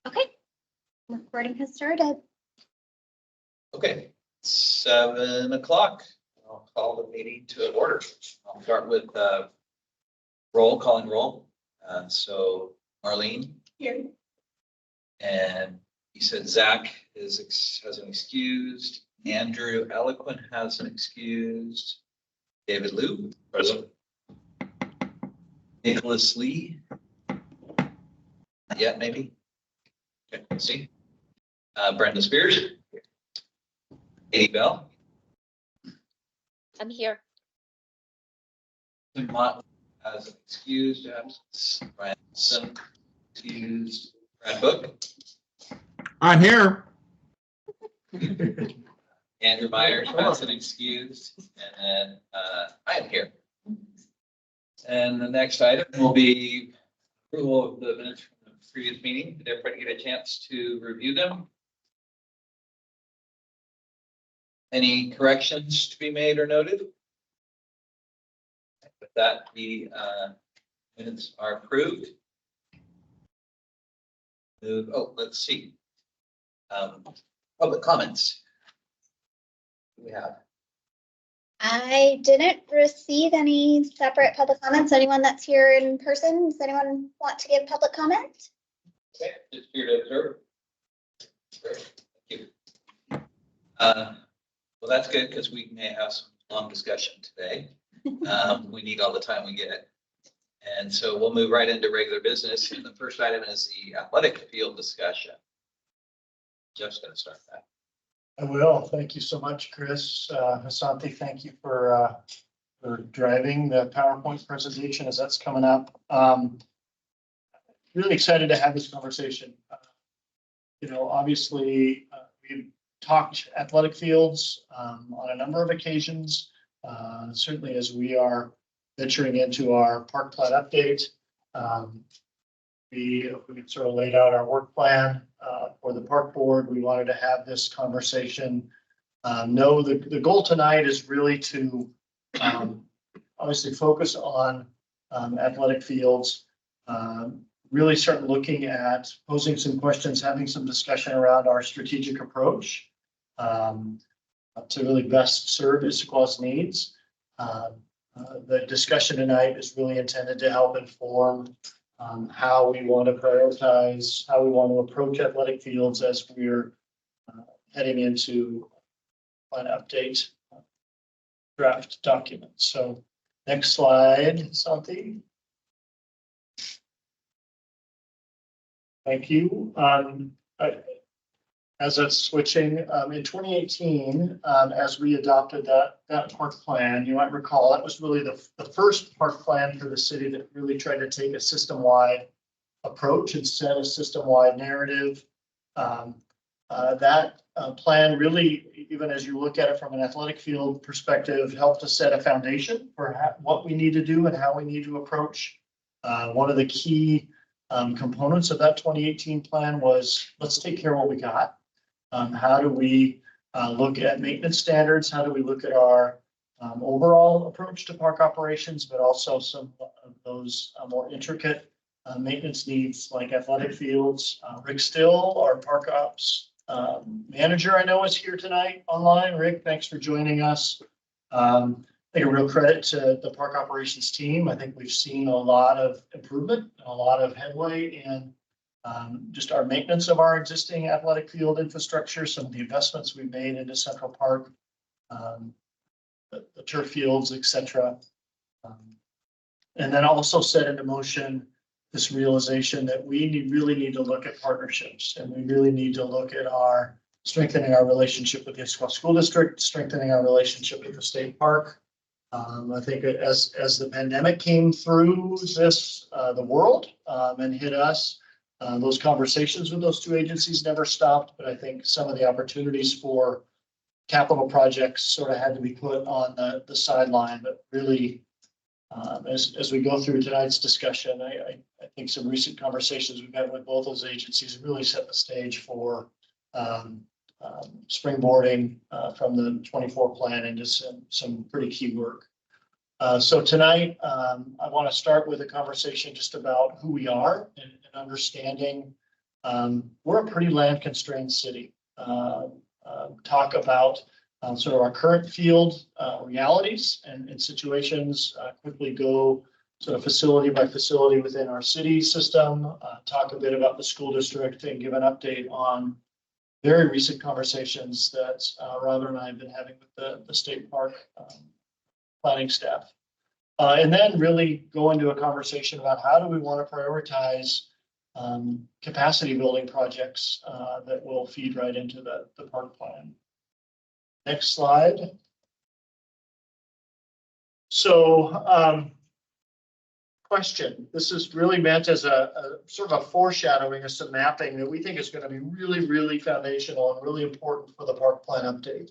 Okay, recording has started. Okay, 7 o'clock. I'll call the meeting to order. I'll start with calling roll. So Marlene. Here. And he said Zach has an excused. Andrew Eloquent has an excused. David Liu. Present. Nicholas Lee. Not yet, maybe. Okay, let's see. Brenda Spears. Katie Bell. I'm here. Mott has an excused absence. Brian Wilson, excused. Brad Book. I'm here. Andrew Myers has an excused. And then I am here. And the next item will be approval of the minutes from the previous meeting. Did everybody get a chance to review them? Any corrections to be made or noted? With that, the minutes are approved. Let's see. Public comments. We have. I didn't receive any separate public comments. Anyone that's here in person, does anyone want to give public comment? Okay, just here to observe. Great, thank you. Well, that's good because we may have some long discussion today. We need all the time we get. And so we'll move right into regular business. And the first item is the athletic field discussion. Jeff's going to start that. I will. Thank you so much, Chris. Hasanti, thank you for driving the PowerPoint presentation as that's coming up. Really excited to have this conversation. Obviously, we've talked athletic fields on a number of occasions, certainly as we are venturing into our park plan update. We sort of laid out our work plan for the park board. We wanted to have this conversation. The goal tonight is really to obviously focus on athletic fields, really start looking at posing some questions, having some discussion around our strategic approach to really best serve Issaquah's needs. The discussion tonight is really intended to help inform how we want to prioritize, how we want to approach athletic fields as we're heading into an update draft document. So next slide, Santi. Thank you. As it's switching, in 2018, as we adopted that park plan, you might recall that was really the first park plan for the city that really tried to take a system-wide approach and set a system-wide narrative. That plan really, even as you look at it from an athletic field perspective, helped to set a foundation for what we need to do and how we need to approach. One of the key components of that 2018 plan was, let's take care of what we got. How do we look at maintenance standards? How do we look at our overall approach to park operations, but also some of those more intricate maintenance needs like athletic fields? Rick Still, our park ops manager, I know is here tonight online. Rick, thanks for joining us. I think a real credit to the park operations team. I think we've seen a lot of improvement, a lot of headway in just our maintenance of our existing athletic field infrastructure, some of the investments we've made into Central Park, the turf fields, etc. And then also set into motion this realization that we really need to look at partnerships, and we really need to look at strengthening our relationship with the Issaquah School District, strengthening our relationship with the state park. I think as the pandemic came through the world and hit us, those conversations with those two agencies never stopped, but I think some of the opportunities for capital projects sort of had to be put on the sideline. But really, as we go through tonight's discussion, I think some recent conversations we've had with both those agencies really set the stage for springboarding from the 24 plan into some pretty key work. So tonight, I want to start with a conversation just about who we are and understanding we're a pretty land constrained city. Talk about sort of our current field realities and situations, quickly go sort of facility by facility within our city system, talk a bit about the school district and give an update on very recent conversations that Robert and I have been having with the state park planning staff. And then really go into a conversation about how do we want to prioritize capacity building projects that will feed right into the park plan. Next slide. So question, this is really meant as a sort of a foreshadowing of some mapping that we think is going to be really, really foundational and really important for the park plan update.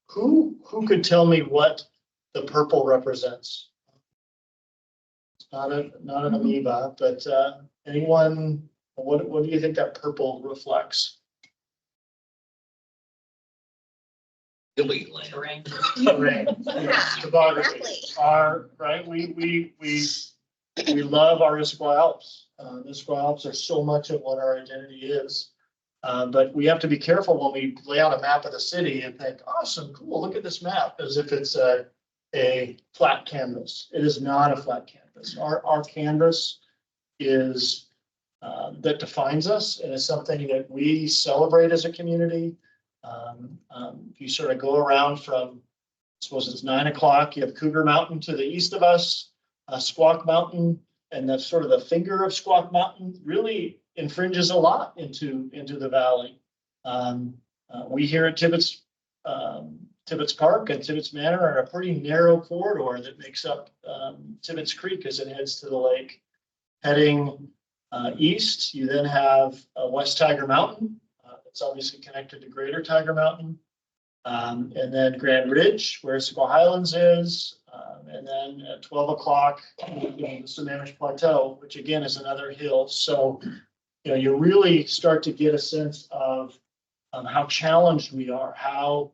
Who could tell me what the purple represents? It's not an amoeba, but anyone, what do you think that purple reflects? Hilly land. Terrain. Yes, topography. Exactly. Right, we love our Issaquah Alps. The Issaquah Alps are so much of what our identity is. But we have to be careful when we lay out a map of the city and think, awesome, cool, look at this map, as if it's a flat canvas. It is not a flat canvas. Our canvas is that defines us and is something that we celebrate as a community. If you sort of go around from, I suppose it's 9 o'clock, you have Cougar Mountain to the east of us, Squawk Mountain, and that's sort of the finger of Squawk Mountain really infringes a lot into the valley. We here at Tibbetts Park and Tibbetts Manor are a pretty narrow corridor that makes up Tibbetts Creek as it heads to the lake. Heading east, you then have West Tiger Mountain. It's obviously connected to Greater Tiger Mountain. And then Grand Ridge, where Issaquah Highlands is. And then at 12 o'clock, the Sammamish Plateau, which again is another hill. So, you really start to get a sense of how challenged we are, how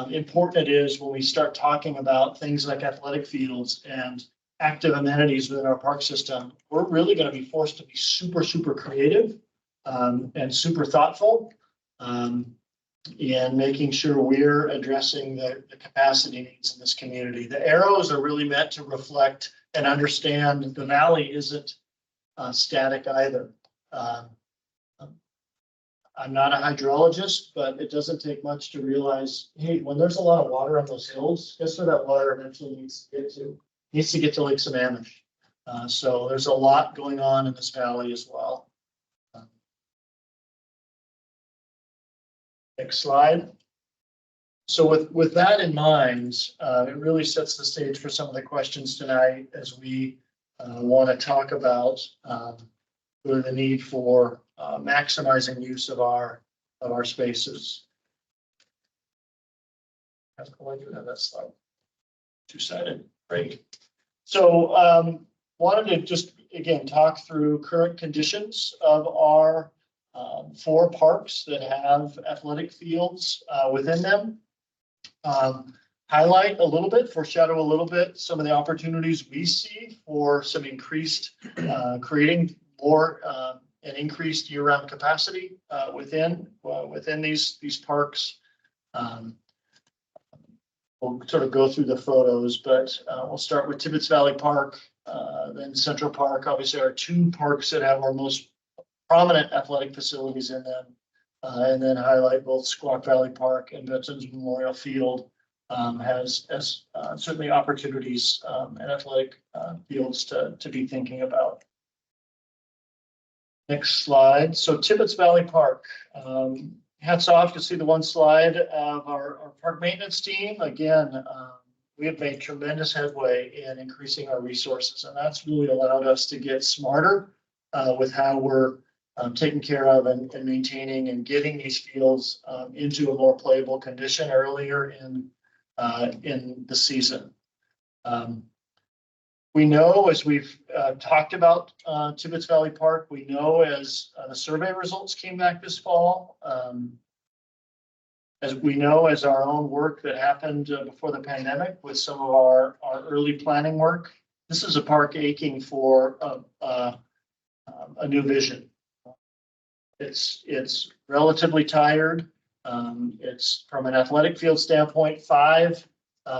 important it is when we start talking about things like athletic fields and active amenities within our park system. We're really going to be forced to be super, super creative and super thoughtful in making sure we're addressing the capacity needs in this community. The arrows are really meant to reflect and understand the valley isn't static either. I'm not a hydrologist, but it doesn't take much to realize, hey, when there's a lot of water on those hills, guess where that water eventually needs to get to? It needs to get to Lake Sammamish. So there's a lot going on in this valley as well. Next slide. So with that in mind, it really sets the stage for some of the questions tonight as we want to talk about the need for maximizing use of our spaces. I do have that slide. Two-sided, great. So wanted to just again talk through current conditions of our 4 parks that have athletic fields within them. Highlight a little bit, foreshadow a little bit some of the opportunities we see for some increased creating more an increased year-round capacity within these parks. We'll sort of go through the photos, but we'll start with Tibbetts Valley Park, then Central Park. Obviously, our 2 parks that have our most prominent athletic facilities in them, and then highlight both Squawk Valley Park and Veterans Memorial Field has certainly opportunities and athletic fields to be thinking about. Next slide. So Tibbetts Valley Park. Hats off to see the one slide of our park maintenance team. Again, we have made tremendous headway in increasing our resources, and that's really allowed us to get smarter with how we're taking care of and maintaining and getting these fields into a more playable condition earlier in the season. We know, as we've talked about Tibbetts Valley Park, we know as the survey results came back this fall, as we know as our own work that happened before the pandemic with some of our early planning work, this is a park aching for a new vision. It's relatively tired. It's from an athletic field standpoint, 5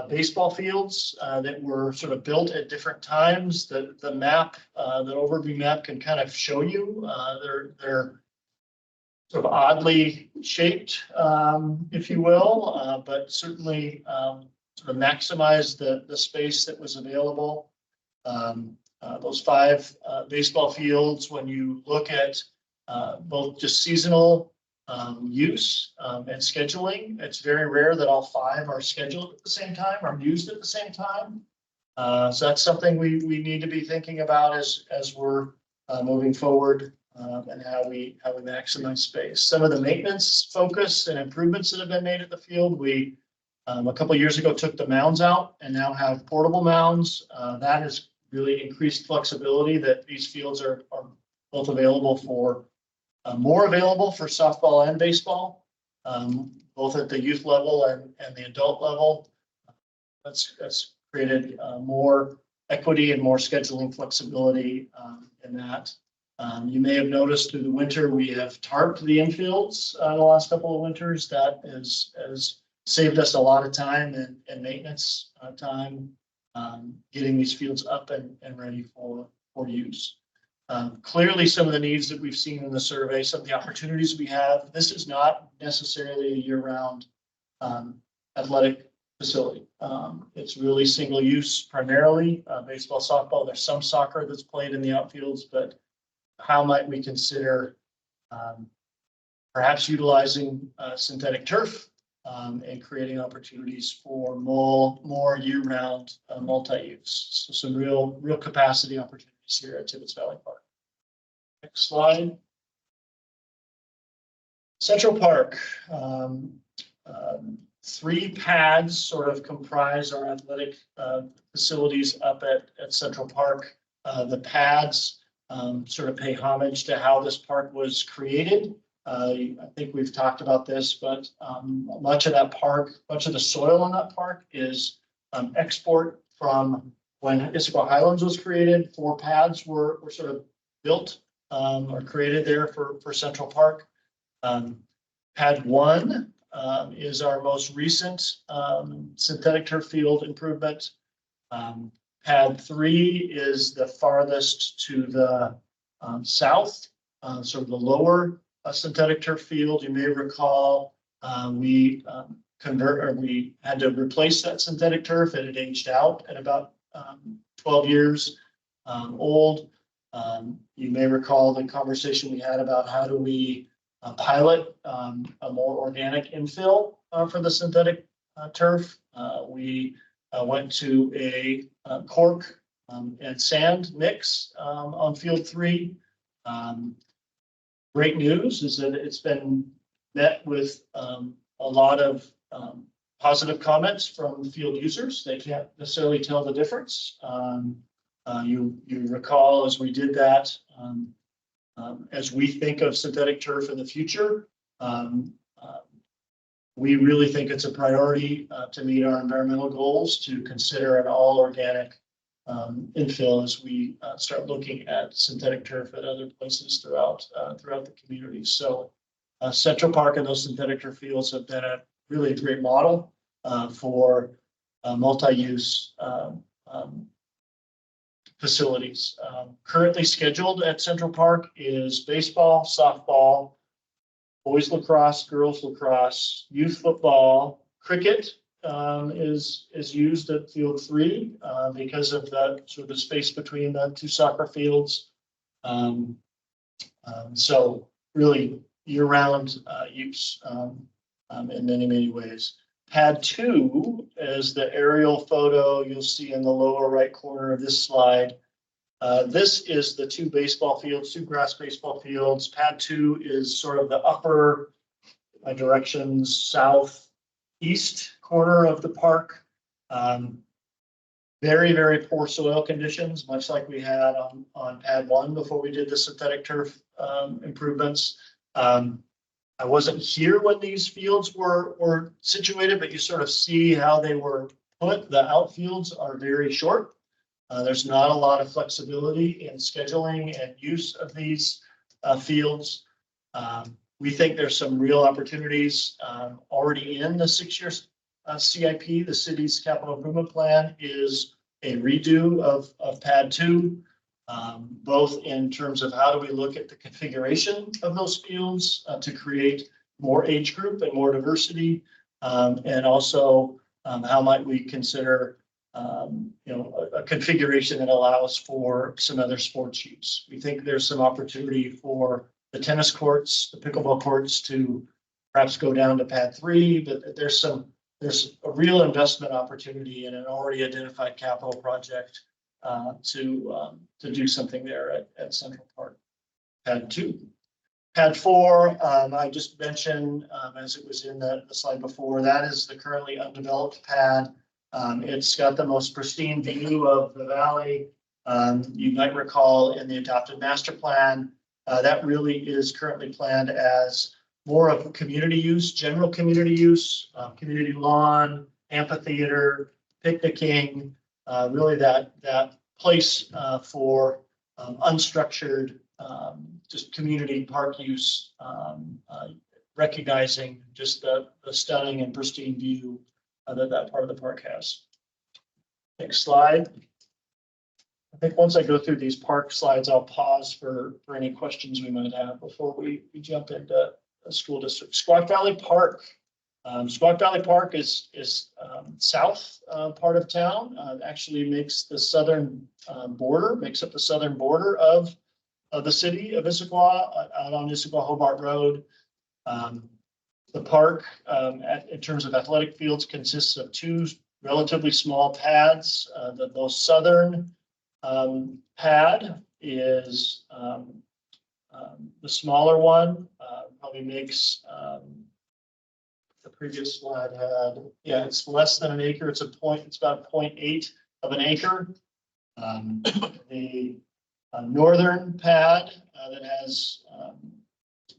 baseball fields that were sort of built at different times. The map, the overview map can kind of show you. They're sort of oddly shaped, if you will, but certainly sort of maximize the space that was available. Those 5 baseball fields, when you look at both just seasonal use and scheduling, it's very rare that all 5 are scheduled at the same time or used at the same time. So that's something we need to be thinking about as we're moving forward and how we maximize space. Some of the maintenance focus and improvements that have been made at the field, we a couple of years ago took the mounds out and now have portable mounds. That has really increased flexibility, that these fields are both available for more available for softball and baseball, both at the youth level and the adult level. That's created more equity and more scheduling flexibility in that. You may have noticed through the winter, we have tarped the infields the last couple of winters. That has saved us a lot of time and maintenance time, getting these fields up and ready for use. Clearly, some of the needs that we've seen in the survey, some of the opportunities we have, this is not necessarily a year-round athletic facility. It's really single use primarily, baseball, softball. There's some soccer that's played in the outfields, but how might we consider perhaps utilizing synthetic turf and creating opportunities for more year-round multi-use. So some real capacity opportunities here at Tibbetts Valley Park. Next slide. Central Park. 3 pads sort of comprise our athletic facilities up at Central Park. The pads sort of pay homage to how this park was created. I think we've talked about this, but much of the soil in that park is export from when Issaquah Highlands was created. 4 pads were sort of built or created there for Central Park. Pad 1 is our most recent synthetic turf field improvement. Pad 3 is the farthest to the south, sort of the lower synthetic turf field. You may recall we had to replace that synthetic turf. It had aged out at about 12 years old. You may recall the conversation we had about how do we pilot a more organic infill for the synthetic turf. We went to a cork and sand mix on field 3. Great news is that it's been met with a lot of positive comments from field users. They can't necessarily tell the difference. You recall as we did that, as we think of synthetic turf in the future, we really think it's a priority to meet our environmental goals to consider an all organic infill as we start looking at synthetic turf at other places throughout the community. So Central Park and those synthetic turf fields have been really a great model for multi-use facilities. Currently scheduled at Central Park is baseball, softball, boys lacrosse, girls lacrosse, youth football, cricket is used at field 3 because of the sort of space between the 2 soccer fields. So really year-round use in many ways. Pad 2 is the aerial photo you'll see in the lower right corner of this slide. This is the 2 baseball fields, 2 grass baseball fields. Pad 2 is sort of the upper directions southeast corner of the park. Very poor soil conditions, much like we had on Pad 1 before we did the synthetic turf improvements. I wasn't here when these fields were situated, but you sort of see how they were put. The outfields are very short. There's not a lot of flexibility in scheduling and use of these fields. We think there's some real opportunities already in the 6-year CIP. The city's capital improvement plan is a redo of pad 2, both in terms of how do we look at the configuration of those fields to create more age group and more diversity, and also how might we consider a configuration that allows for some other sports use. We think there's some opportunity for the tennis courts, the pickleball courts to perhaps go down to pad 3, but there's a real investment opportunity in an already identified capital project to do something there at Central Park. Pad 2. Pad 4, I just mentioned, as it was in the slide before, that is the currently undeveloped pad. It's got the most pristine view of the valley. You might recall in the adopted master plan, that really is currently planned as more of community use, general community use, community lawn, amphitheater, picnicking, really that place for unstructured, just community park use, recognizing just the stunning and pristine view that part of the park has. Next slide. I think once I go through these park slides, I'll pause for any questions we might have before we jump into a school district. Squaw Valley Park. Squaw Valley Park is south part of town. Actually makes the southern border, makes up the southern border of the city of Issaquah, out on Issaquah Hobart Road. The park, in terms of athletic fields, consists of 2 relatively small pads. The most southern pad is the smaller one. Probably makes the previous slide had, yeah, it's less than an acre. It's about 0.8 of an acre. The northern pad that has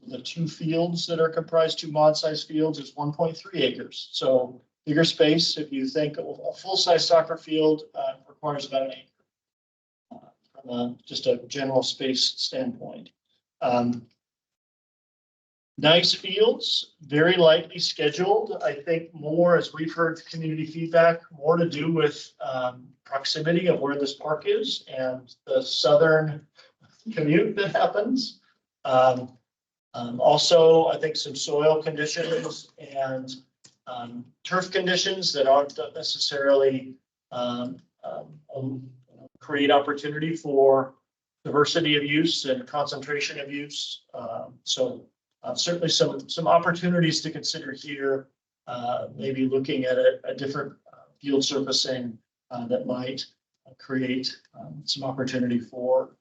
the 2 fields that are comprised, 2 mod-sized fields, is 1.3 acres. So bigger space. If you think a full-size soccer field requires about an acre from just a general space standpoint. Nice fields, very lightly scheduled. I think more, as we've heard community feedback, more to do with proximity of where this park is and the southern commute that happens. Also, I think some soil conditions and turf conditions that aren't necessarily create opportunity for diversity of use and concentration of use. Certainly some opportunities to consider here, maybe looking at a different field surfacing that might create some opportunity for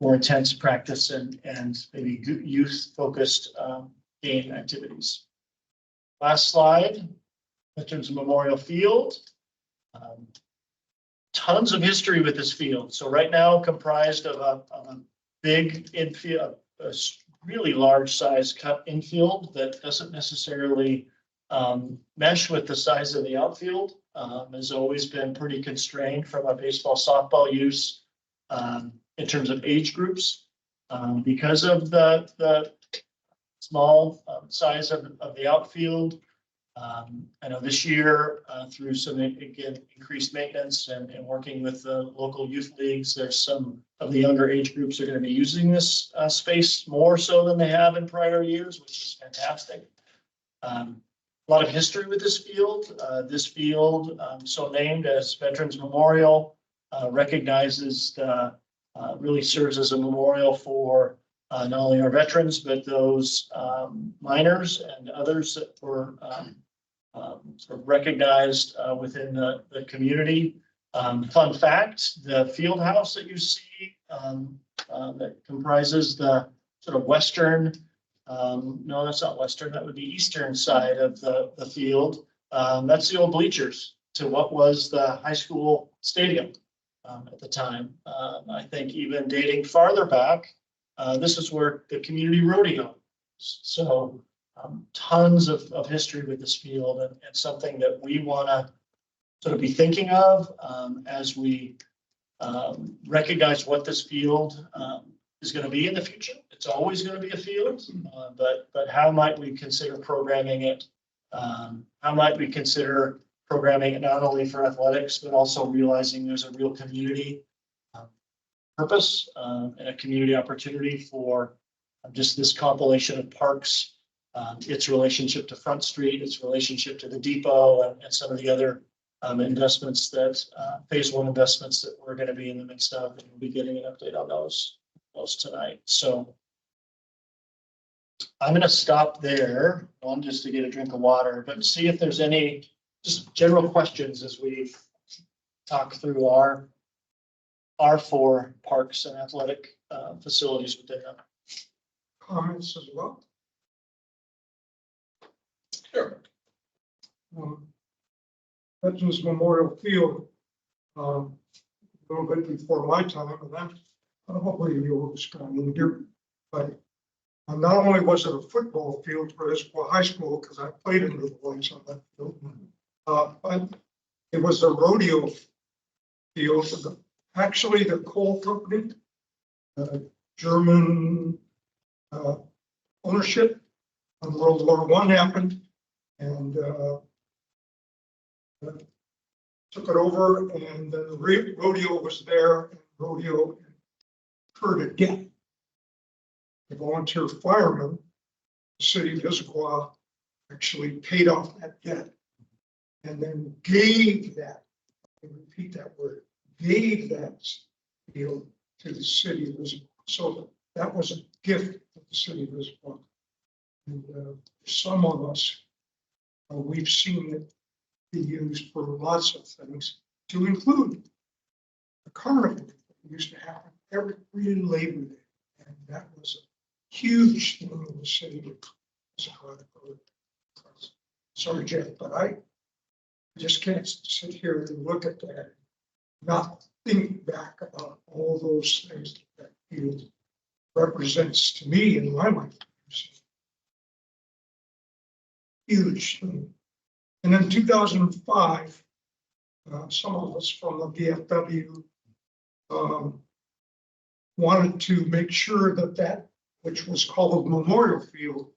more intense practice and maybe youth-focused game activities. Last slide, Veterans Memorial Field. Tons of history with this field. So right now comprised of a big infield, a really large size cut infield that doesn't necessarily mesh with the size of the outfield. Has always been pretty constrained from a baseball, softball use in terms of age groups because of the small size of the outfield. I know this year through some, again, increased maintenance and working with the local youth leagues, there's some of the younger age groups are going to be using this space more so than they have in prior years, which is fantastic. A lot of history with this field. This field, so named as Veterans Memorial, recognizes really serves as a memorial for not only our veterans, but those miners and others that were sort of recognized within the community. Fun fact, the field house that you see that comprises the sort of western, no, that's not western, that would be eastern side of the field. That's the old bleachers to what was the high school stadium at the time. I think even dating farther back, this is where the community rodeo. So tons of history with this field and something that we want to sort of be thinking of as we recognize what this field is going to be in the future. It's always going to be a field, but how might we consider programming it? How might we consider programming it not only for athletics, but also realizing there's a real community purpose and a community opportunity for just this compilation of parks, its relationship to Front Street, its relationship to the depot, and some of the other investments that phase one investments that we're going to be in the midst of, and we'll be getting an update on those tonight. So I'm going to stop there, one just to get a drink of water, but see if there's any just general questions as we talk through our 4 parks and athletic facilities within them. Comments as well. Sure. Veterans Memorial Field, a little bit before my time, and that probably you'll describe in here, but not only was it a football field for Issaquah High School, because I played in the boys on that field, but it was a rodeo field. Actually, the coal company, German ownership when World War I happened, and took it over, and the rodeo was there, and rodeo occurred again. The volunteer firemen, the city of Issaquah, actually paid off that debt and then gave that, I repeat that word, gave that field to the city of Issaquah. So that was a gift of the city of Issaquah. And some of us, we've seen it be used for lots of things, to include the carnival that used to happen every Labor Day. And that was a huge thing in the city of Issaquah. Sorry, Jeff, but I just can't sit here and look at that, and not think back about all those things that field represents to me in my life. Huge thing. And in 2005, some of us from the VFW wanted to make sure that which was called Memorial Field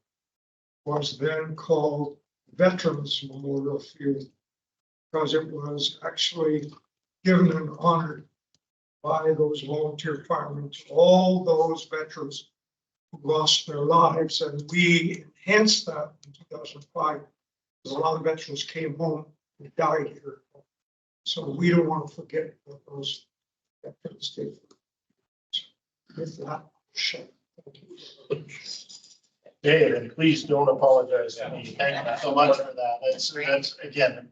was then called Veterans Memorial Field, because it was actually given and honored by those volunteer firemen to all those veterans who lost their lives. And we enhanced that in 2005, because a lot of veterans came home and died here. So we don't want to forget what those veterans did. With that, shut. Thank you. Dave, and please don't apologize to me. Thank you so much for that. That's again,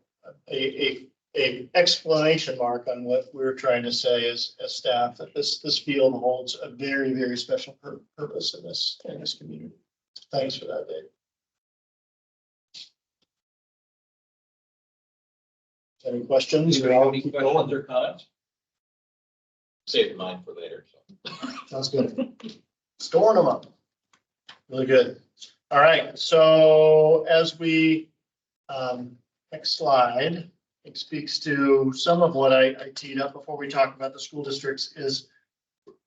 a explanation mark on what we're trying to say as staff, that this field holds a very, very special purpose in this community. Thanks for that, Dave. Any questions? Do you have any questions or comments? Save mine for later. So. Sounds good. Storing them up. Really good. All right. So as we, next slide, it speaks to some of what I teed up before we talk about the school districts, is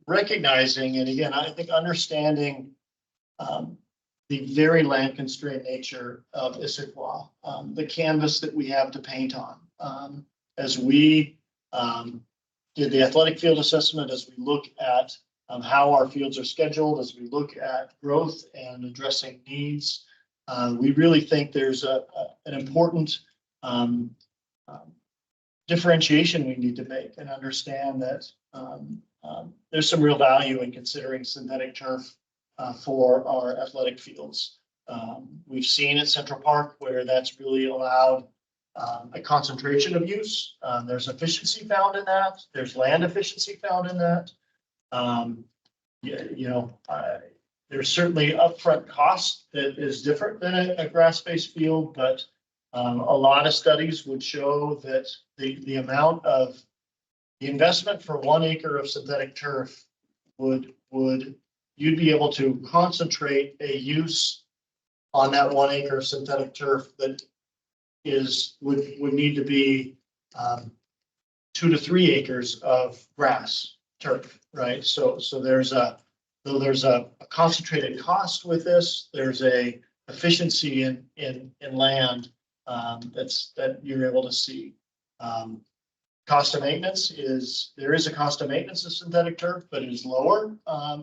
recognizing, and again, I think understanding the very land constrained nature of Issaquah, the canvas that we have to paint on. As we did the athletic field assessment, as we look at how our fields are scheduled, as we look at growth and addressing needs, we really think there's an important differentiation we need to make, and understand that there's some real value in considering synthetic turf for our athletic fields. We've seen at Central Park where that's really allowed a concentration of use. There's efficiency found in that. There's land efficiency found in that. There's certainly upfront cost that is different than a grass-based field, but a lot of studies would show that the amount of the investment for 1 acre of synthetic turf you'd be able to concentrate a use on that 1 acre of synthetic turf that would need to be 2 to 3 acres of grass turf, right? So there's though there's a concentrated cost with this, there's a efficiency in land that you're able to see. Cost of maintenance there is a cost of maintenance of synthetic turf, but it is lower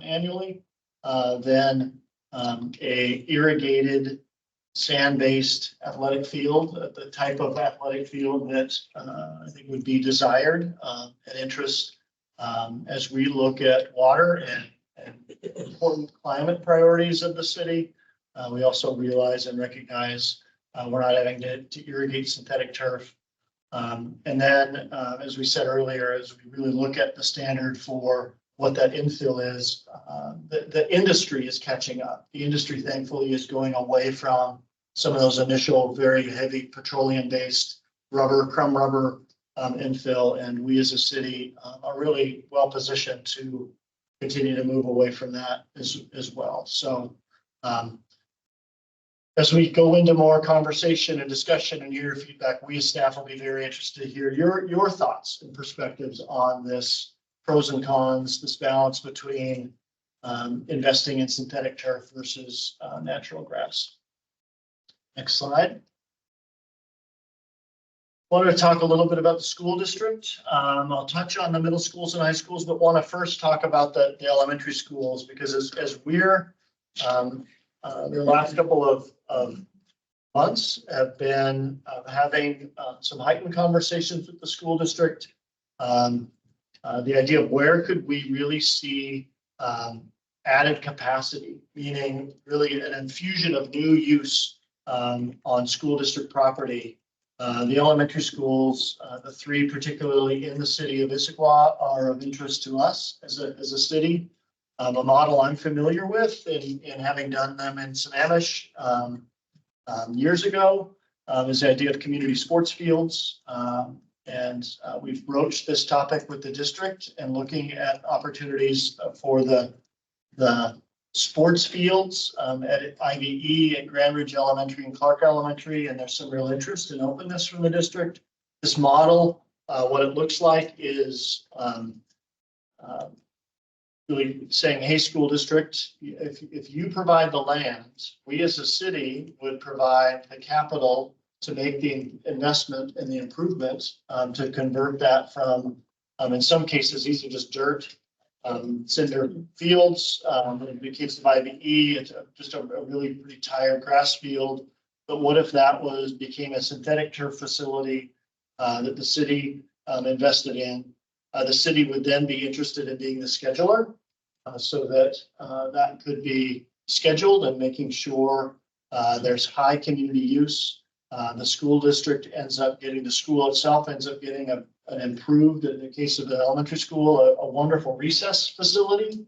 annually than a irrigated sand-based athletic field, the type of athletic field that I think would be desired and interest as we look at water and important climate priorities of the city. We also realize and recognize we're not having to irrigate synthetic turf. And then, as we said earlier, as we really look at the standard for what that infill is, the industry is catching up. The industry, thankfully, is going away from some of those initial very heavy petroleum-based crumb rubber infill, and we as a city are really well positioned to continue to move away from that as well. So as we go into more conversation and discussion and hear your feedback, we as staff will be very interested to hear your thoughts and perspectives on this pros and cons, this balance between investing in synthetic turf versus natural grass. Next slide. Wanted to talk a little bit about the school district. I'll touch on the middle schools and high schools, but want to first talk about the elementary schools, because as we're the last couple of months have been having some heightened conversations with the school district. The idea of where could we really see added capacity, meaning really an infusion of new use on school district property. The elementary schools, the three particularly in the city of Issaquah, are of interest to us as a city. A model I'm familiar with in having done them in Sammamish years ago is the idea of community sports fields. And we've broached this topic with the district and looking at opportunities for the sports fields at IVE, at Grand Ridge Elementary and Clark Elementary, and there's some real interest and openness from the district. This model, what it looks like is really saying, hey, school district, if you provide the land, we as a city would provide the capital to make the investment and the improvement to convert that from, in some cases, these are just dirt, cinder fields. In the case of IVE, it's just a really pretty tired grass field. But what if that became a synthetic turf facility that the city invested in? The city would then be interested in being the scheduler so that that could be scheduled and making sure there's high community use. The school district the school itself ends up getting an improved, in the case of the elementary school, a wonderful recess facility.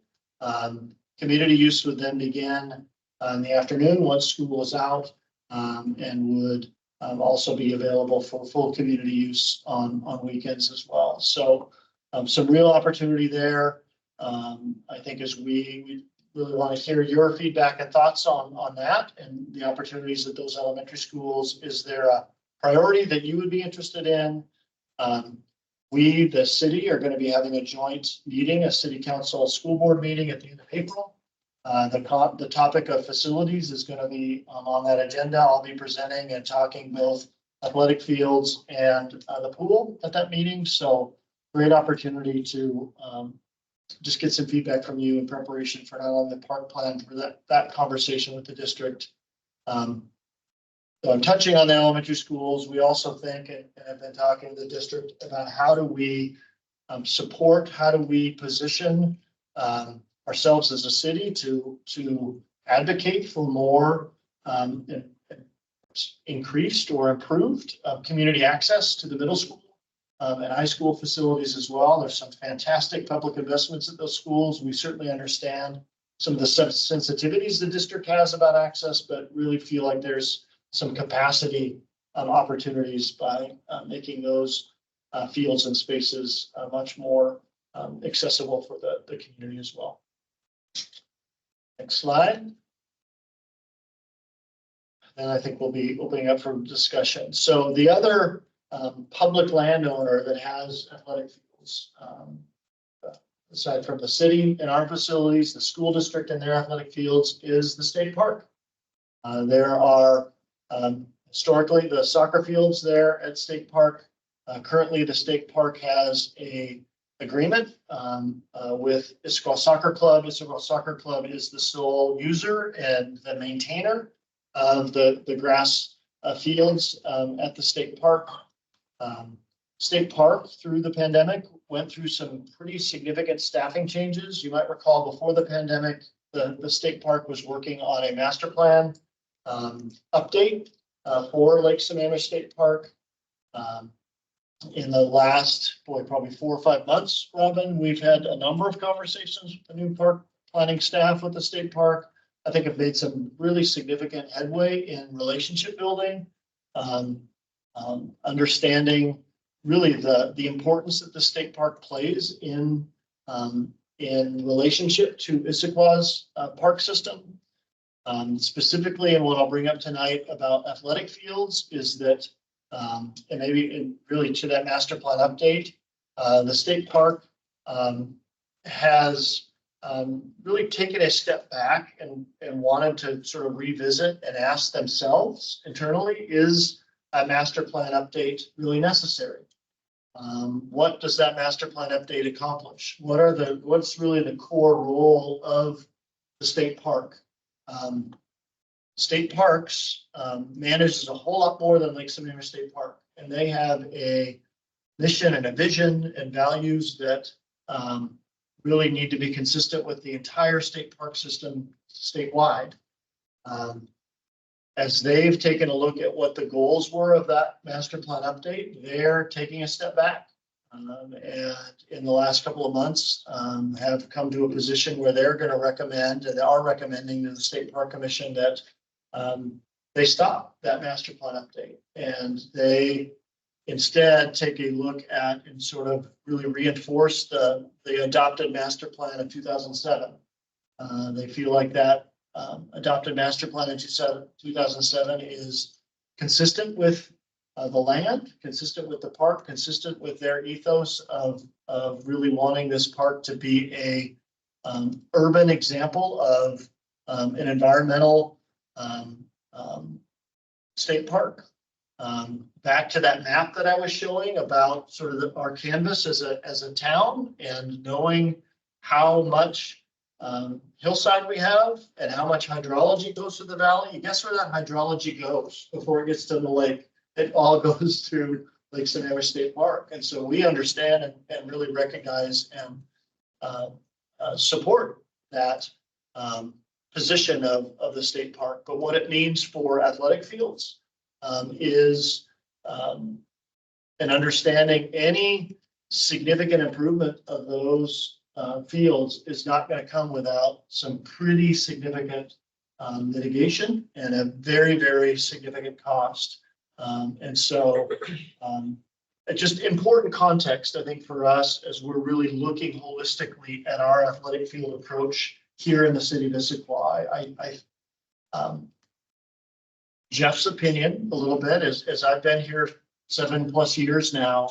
Community use would then begin in the afternoon once school is out and would also be available for full community use on weekends as well. So some real opportunity there. I think as we really want to hear your feedback and thoughts on that and the opportunities at those elementary schools. Is there a priority that you would be interested in? We, the city, are going to be having a joint meeting, a city council school board meeting at the end of April. The topic of facilities is going to be on that agenda. I'll be presenting and talking both athletic fields and the pool at that meeting. So great opportunity to just get some feedback from you in preparation for not only the park plan, for that conversation with the district. So I'm touching on the elementary schools. We also think, and have been talking to the district about how do we support, how do we position ourselves as a city to advocate for more increased or improved community access to the middle school and high school facilities as well. There's some fantastic public investments at those schools. We certainly understand some of the sensitivities the district has about access, but really feel like there's some capacity opportunities by making those fields and spaces much more accessible for the community as well. Next slide. And I think we'll be opening up for discussion. So the other public landowner that has athletic fields, the aside from the city and our facilities, the school district and their athletic fields, is the state park. There are historically the soccer fields there at State Park. Currently, the state park has a agreement with Issaquah Soccer Club. Issaquah Soccer Club is the sole user and the maintainer of the grass fields at the state park. State Park, through the pandemic, went through some pretty significant staffing changes. You might recall before the pandemic, the state park was working on a master plan update for Lake Sammamish State Park. In the last, probably 4 or 5 months, Robin, we've had a number of conversations with the new park planning staff with the state park. I think have made some really significant headway in relationship building, understanding really the importance that the state park plays in relationship to Issaquah's park system. Specifically, and what I'll bring up tonight about athletic fields is that, and maybe really to that master plan update, the state park has really taken a step back and wanted to sort of revisit and ask themselves internally, is a master plan update really necessary? What does that master plan update accomplish? What's really the core role of the state park? State parks manages a whole lot more than Lake Sammamish State Park, and they have a mission and a vision and values that really need to be consistent with the entire state park system statewide. As they've taken a look at what the goals were of that master plan update, they're taking a step back. And in the last couple of months, have come to a position where they're going to recommend, and they are recommending to the State Park Commission that they stop that master plan update. And they instead take a look at and sort of really reinforce the adopted master plan of 2007. They feel like that adopted master plan in 2007 is consistent with the land, consistent with the park, consistent with their ethos of really wanting this park to be a urban example of an environmental state park. Back to that map that I was showing about sort of our canvas as a town, and knowing how much hillside we have and how much hydrology goes through the valley. You guess where that hydrology goes before it gets to the lake? It all goes through Lake Sammamish State Park. And so we understand and really recognize and support that position of the state park. But what it means for athletic fields is an understanding any significant improvement of those fields is not going to come without some pretty significant litigation and a very, very significant cost. And so just important context, I think, for us as we're really looking holistically at our athletic field approach here in the city of Issaquah. Jeff's opinion a little bit as I've been here 7+ years now.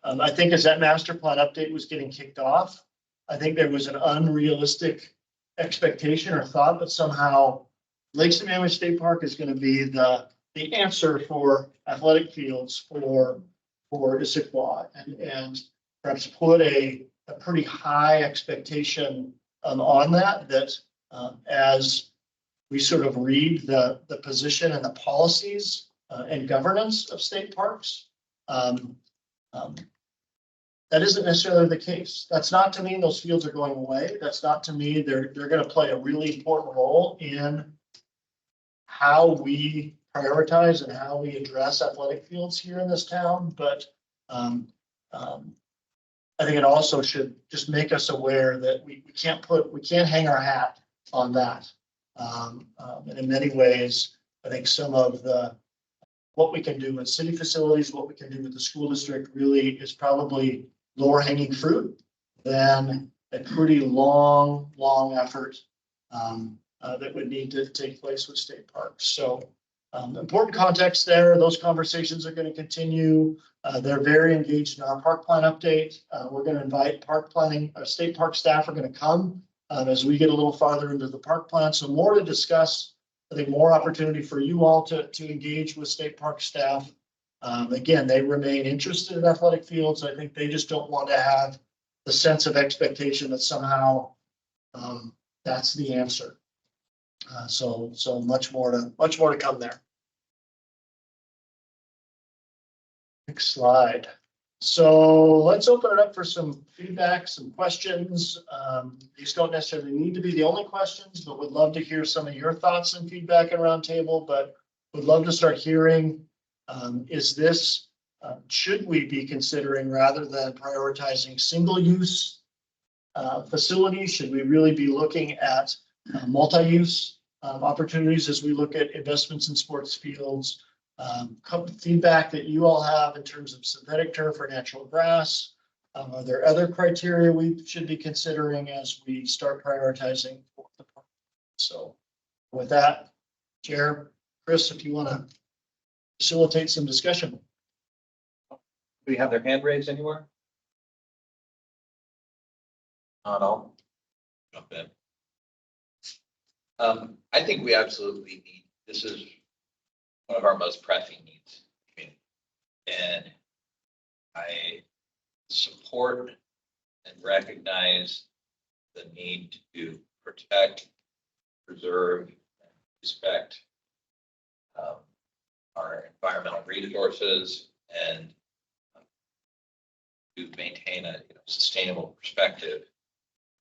I think as that master plan update was getting kicked off, I think there was an unrealistic expectation or thought that somehow Lake Sammamish State Park is going to be the answer for athletic fields for Issaquah, and perhaps put a pretty high expectation on that as we sort of read the position and the policies and governance of state parks. That isn't necessarily the case. That's not to mean those fields are going away. That's not to mean they're going to play a really important role in how we prioritize and how we address athletic fields here in this town. But I think it also should just make us aware that we can't hang our hat on that. And in many ways, I think some of what we can do with city facilities, what we can do with the school district really is probably lower hanging fruit than a pretty long effort that would need to take place with state parks. So Important context there. Those conversations are going to continue. They're very engaged in our park plan update. We're going to invite park planning, state park staff are going to come as we get a little farther into the park plan. So more to discuss. I think more opportunity for you all to engage with state park staff. Again, they remain interested in athletic fields. I think they just don't want to have the sense of expectation that somehow that's the answer. So much more to come there. Next slide. So let's open it up for some feedback, some questions. These don't necessarily need to be the only questions, but would love to hear some of your thoughts and feedback at roundtable. But would love to start hearing, is this, should we be considering, rather than prioritizing single-use facilities, should we really be looking at multi-use opportunities as we look at investments in sports fields? Feedback that you all have in terms of synthetic turf or natural grass. Are there other criteria we should be considering as we start prioritizing? So with that, Chair, Chris, if you want to facilitate some discussion. Do we have their hand raised anywhere? Not all. Jump in. I think we absolutely need, this is one of our most pressing needs. And I support and recognize the need to protect, preserve, and respect our environmental resources and to maintain a sustainable perspective.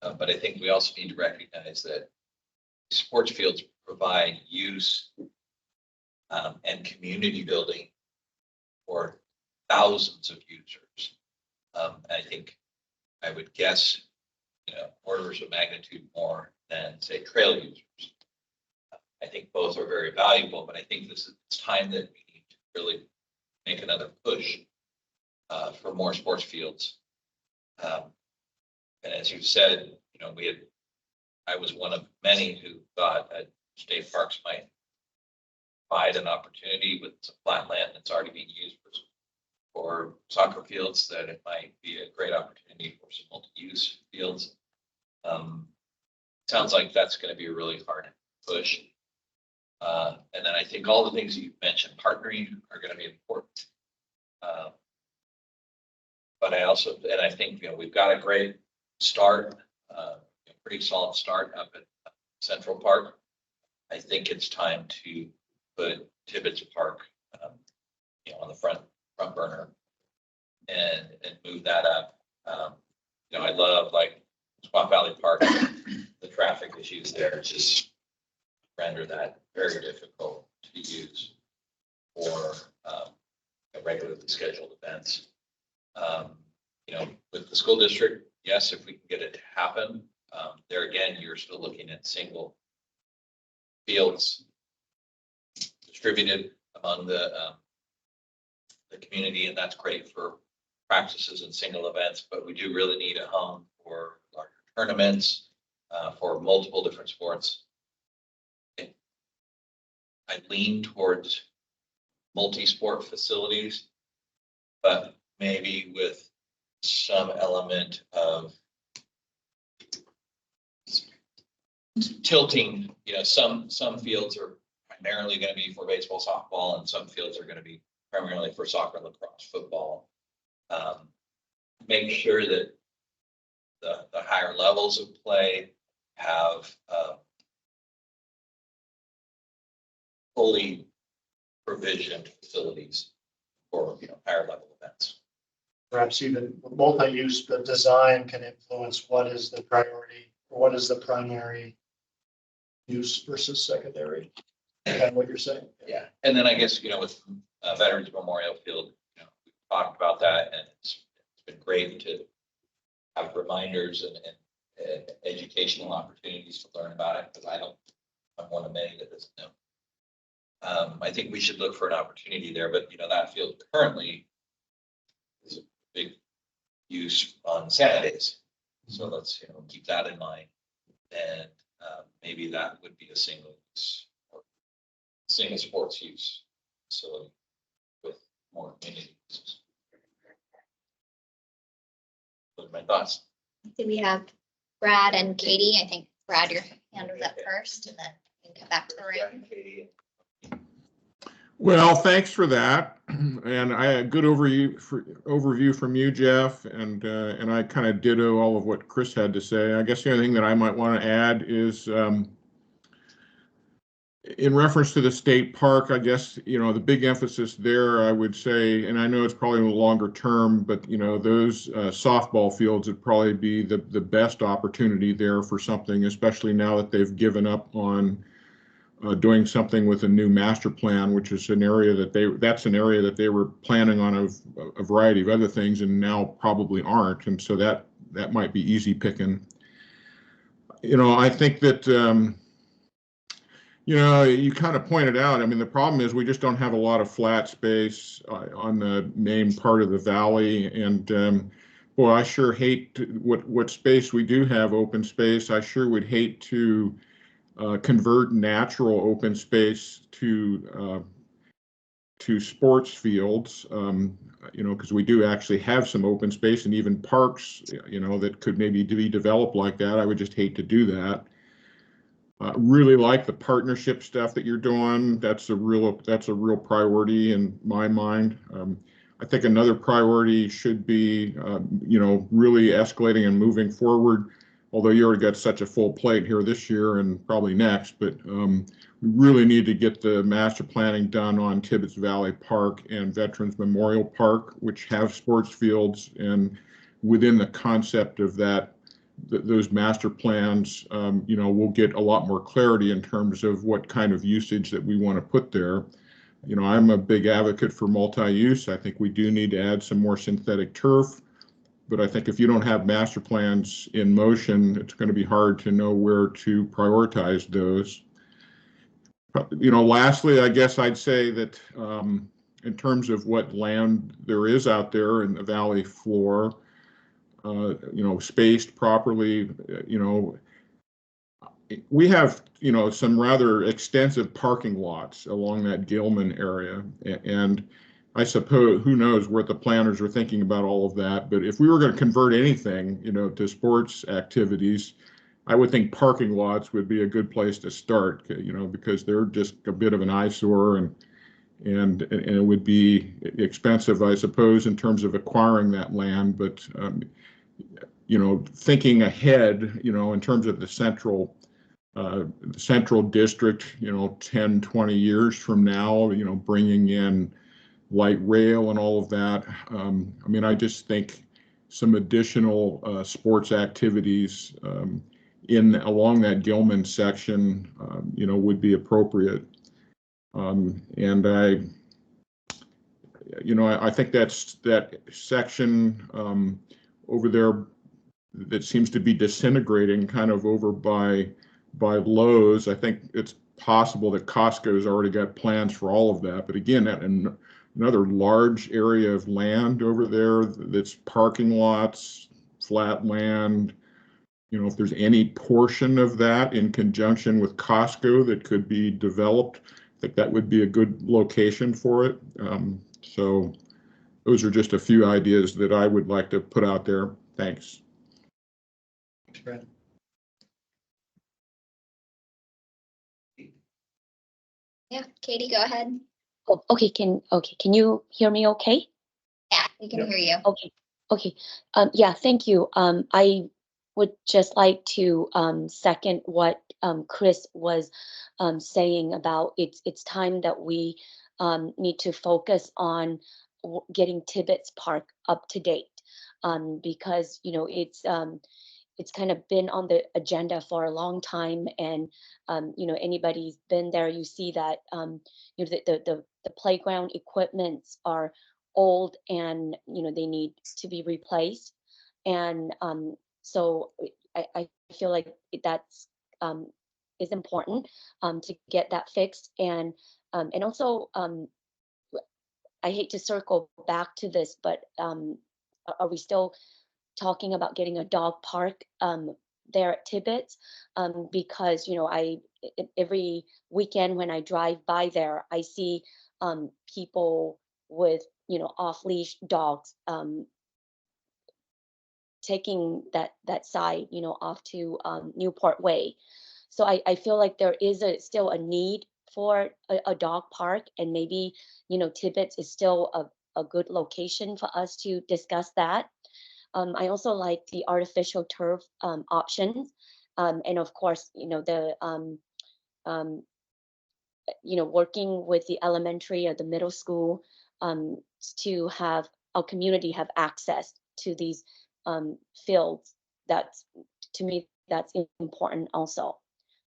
But I think we also need to recognize that sports fields provide use and community building for thousands of users. I think I would guess, orders of magnitude more than, say, trail users. I think both are very valuable, but I think it's time that we need to really make another push for more sports fields. And as you said, I was one of many who thought that state parks might provide an opportunity with some flat land that's already being used for soccer fields, that it might be a great opportunity for some multi-use fields. Sounds like that's going to be a really hard push. And then I think all the things that you've mentioned, partnering, are going to be important. But I think, we've got a great start, pretty solid start up at Central Park. I think it's time to put Tibbetts Park, on the front burner and move that up. I love Squaw Valley Park, the traffic issues there just render that very difficult to use for regularly scheduled events. With the school district, yes, if we can get it to happen, there again, you're still looking at single fields distributed among the community, and that's great for practices and single events, but we do really need a home for larger tournaments, for multiple different sports. I lean towards multi-sport facilities, but maybe with some element of tilting. Some fields are primarily going to be for baseball, softball, and some fields are going to be primarily for soccer, lacrosse, football. Make sure that the higher levels of play have fully provisioned facilities for higher level events. Perhaps even multi-use, the design can influence what is the priority, or what is the primary use versus secondary. Kind of what you're saying. Yeah, and then I guess with Veterans Memorial Field, we've talked about that, and it's been great to have reminders and educational opportunities to learn about it, because I'm one of many that doesn't know. I think we should look for an opportunity there, but that field currently is a big use on Saturdays, so let's keep that in mind, and maybe that would be a single use. single sports use facility with more amenity uses. Those are my thoughts. Do we have Brad and Katie? I think Brad, your hand was up first, and then we can come back to the room. Well, thanks for that. And I had a good overview from you, Jeff, and I kind of ditto all of what Chris had to say. I guess the only thing that I might want to add is in reference to the state park, I guess, you know, the big emphasis there, I would say, and I know it's probably a longer term, but, you know, those softball fields would probably be the best opportunity there for something, especially now that they've given up on doing something with a new master plan, which is an area that's an area that they were planning on a variety of other things and now probably aren't. And so that might be easy picking. You know, I think that, you know, you kind of pointed out, I mean, the problem is we just don't have a lot of flat space on the main part of the valley. And boy, I sure hate what space we do have, open space. I sure would hate to convert natural open space to sports fields, you know, because we do actually have some open space and even parks, you know, that could maybe be developed like that. I would just hate to do that. Really like the partnership stuff that you're doing. That's a real priority in my mind. I think another priority should be, you know, really escalating and moving forward. Although you already got such a full plate here this year and probably next, but we really need to get the master planning done on Tibbetts Valley Park and Veterans Memorial Park, which have sports fields, and within the concept of that, those master plans, you know, we'll get a lot more clarity in terms of what kind of usage that we want to put there. You know, I'm a big advocate for multi-use. I think we do need to add some more synthetic turf. But I think if you don't have master plans in motion, it's going to be hard to know where to prioritize those. You know, lastly, I guess I'd say that in terms of what land there is out there in the valley floor, you know, spaced properly, you know, we have, you know, some rather extensive parking lots along that Gilman area. And I suppose, who knows what the planners are thinking about all of that. But if we were going to convert anything, you know, to sports activities, I would think parking lots would be a good place to start, you know, because they're just a bit of an eyesore and it would be expensive, I suppose, in terms of acquiring that land. But, you know, thinking ahead, you know, in terms of the central district, you know, 10, 20 years from now, you know, bringing in light rail and all of that. I mean, I just think some additional sports activities along that Gilman section, you know, would be appropriate. And I think that section over there that seems to be disintegrating kind of over by Lowe's. I think it's possible that Costco's already got plans for all of that. But again, another large area of land over there that's parking lots, flat land. You know, if there's any portion of that in conjunction with Costco that could be developed, I think that would be a good location for it. So those are just a few ideas that I would like to put out there. Thanks. Thanks, Brad. Yeah, Katie, go ahead. Oh, okay. Can you hear me okay? Yeah, we can Yep. hear you. Okay. Yeah, thank you. I would just like to second what Chris was saying about it's time that we need to focus on getting Tibbetts Park up to date, because you know it's kind of been on the agenda for a long time, and you know, anybody's been there, you see that you know, the playground equipments are old and you know they need to be replaced, and so I feel like that's is important to get that fixed, and also I hate to circle back to this, but are we still talking about getting a dog park there at Tibbetts, because, every weekend when I drive by there, I see people with, off-leash dogs taking that side, off to Newport Way. So I feel like there is still a need for a dog park, and maybe, Tibbetts is still a good location for us to discuss that. I also like the artificial turf options. And of course, working with the elementary or the middle school to have our community have access to these fields. That's, to me, that's important also.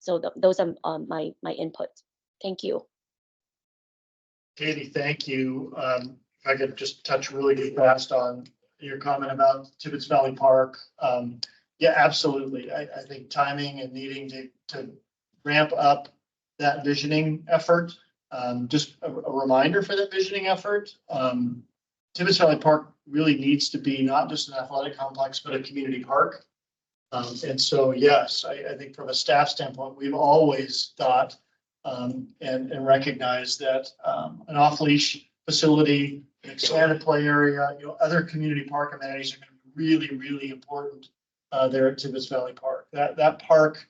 So those are my inputs. Thank you. Katie, thank you. If I could just touch really fast on your comment about Tibbetts Valley Park. Yeah, absolutely. I think timing and needing to ramp up that visioning effort. Just a reminder for that visioning effort. Tibbetts Valley Park really needs to be not just an athletic complex, but a community park. And so, yes, I think from a staff standpoint, we've always thought and recognized that an off-leash facility, an expanded play area, other community park amenities are going to be really, really important there at Tibbetts Valley Park. That park,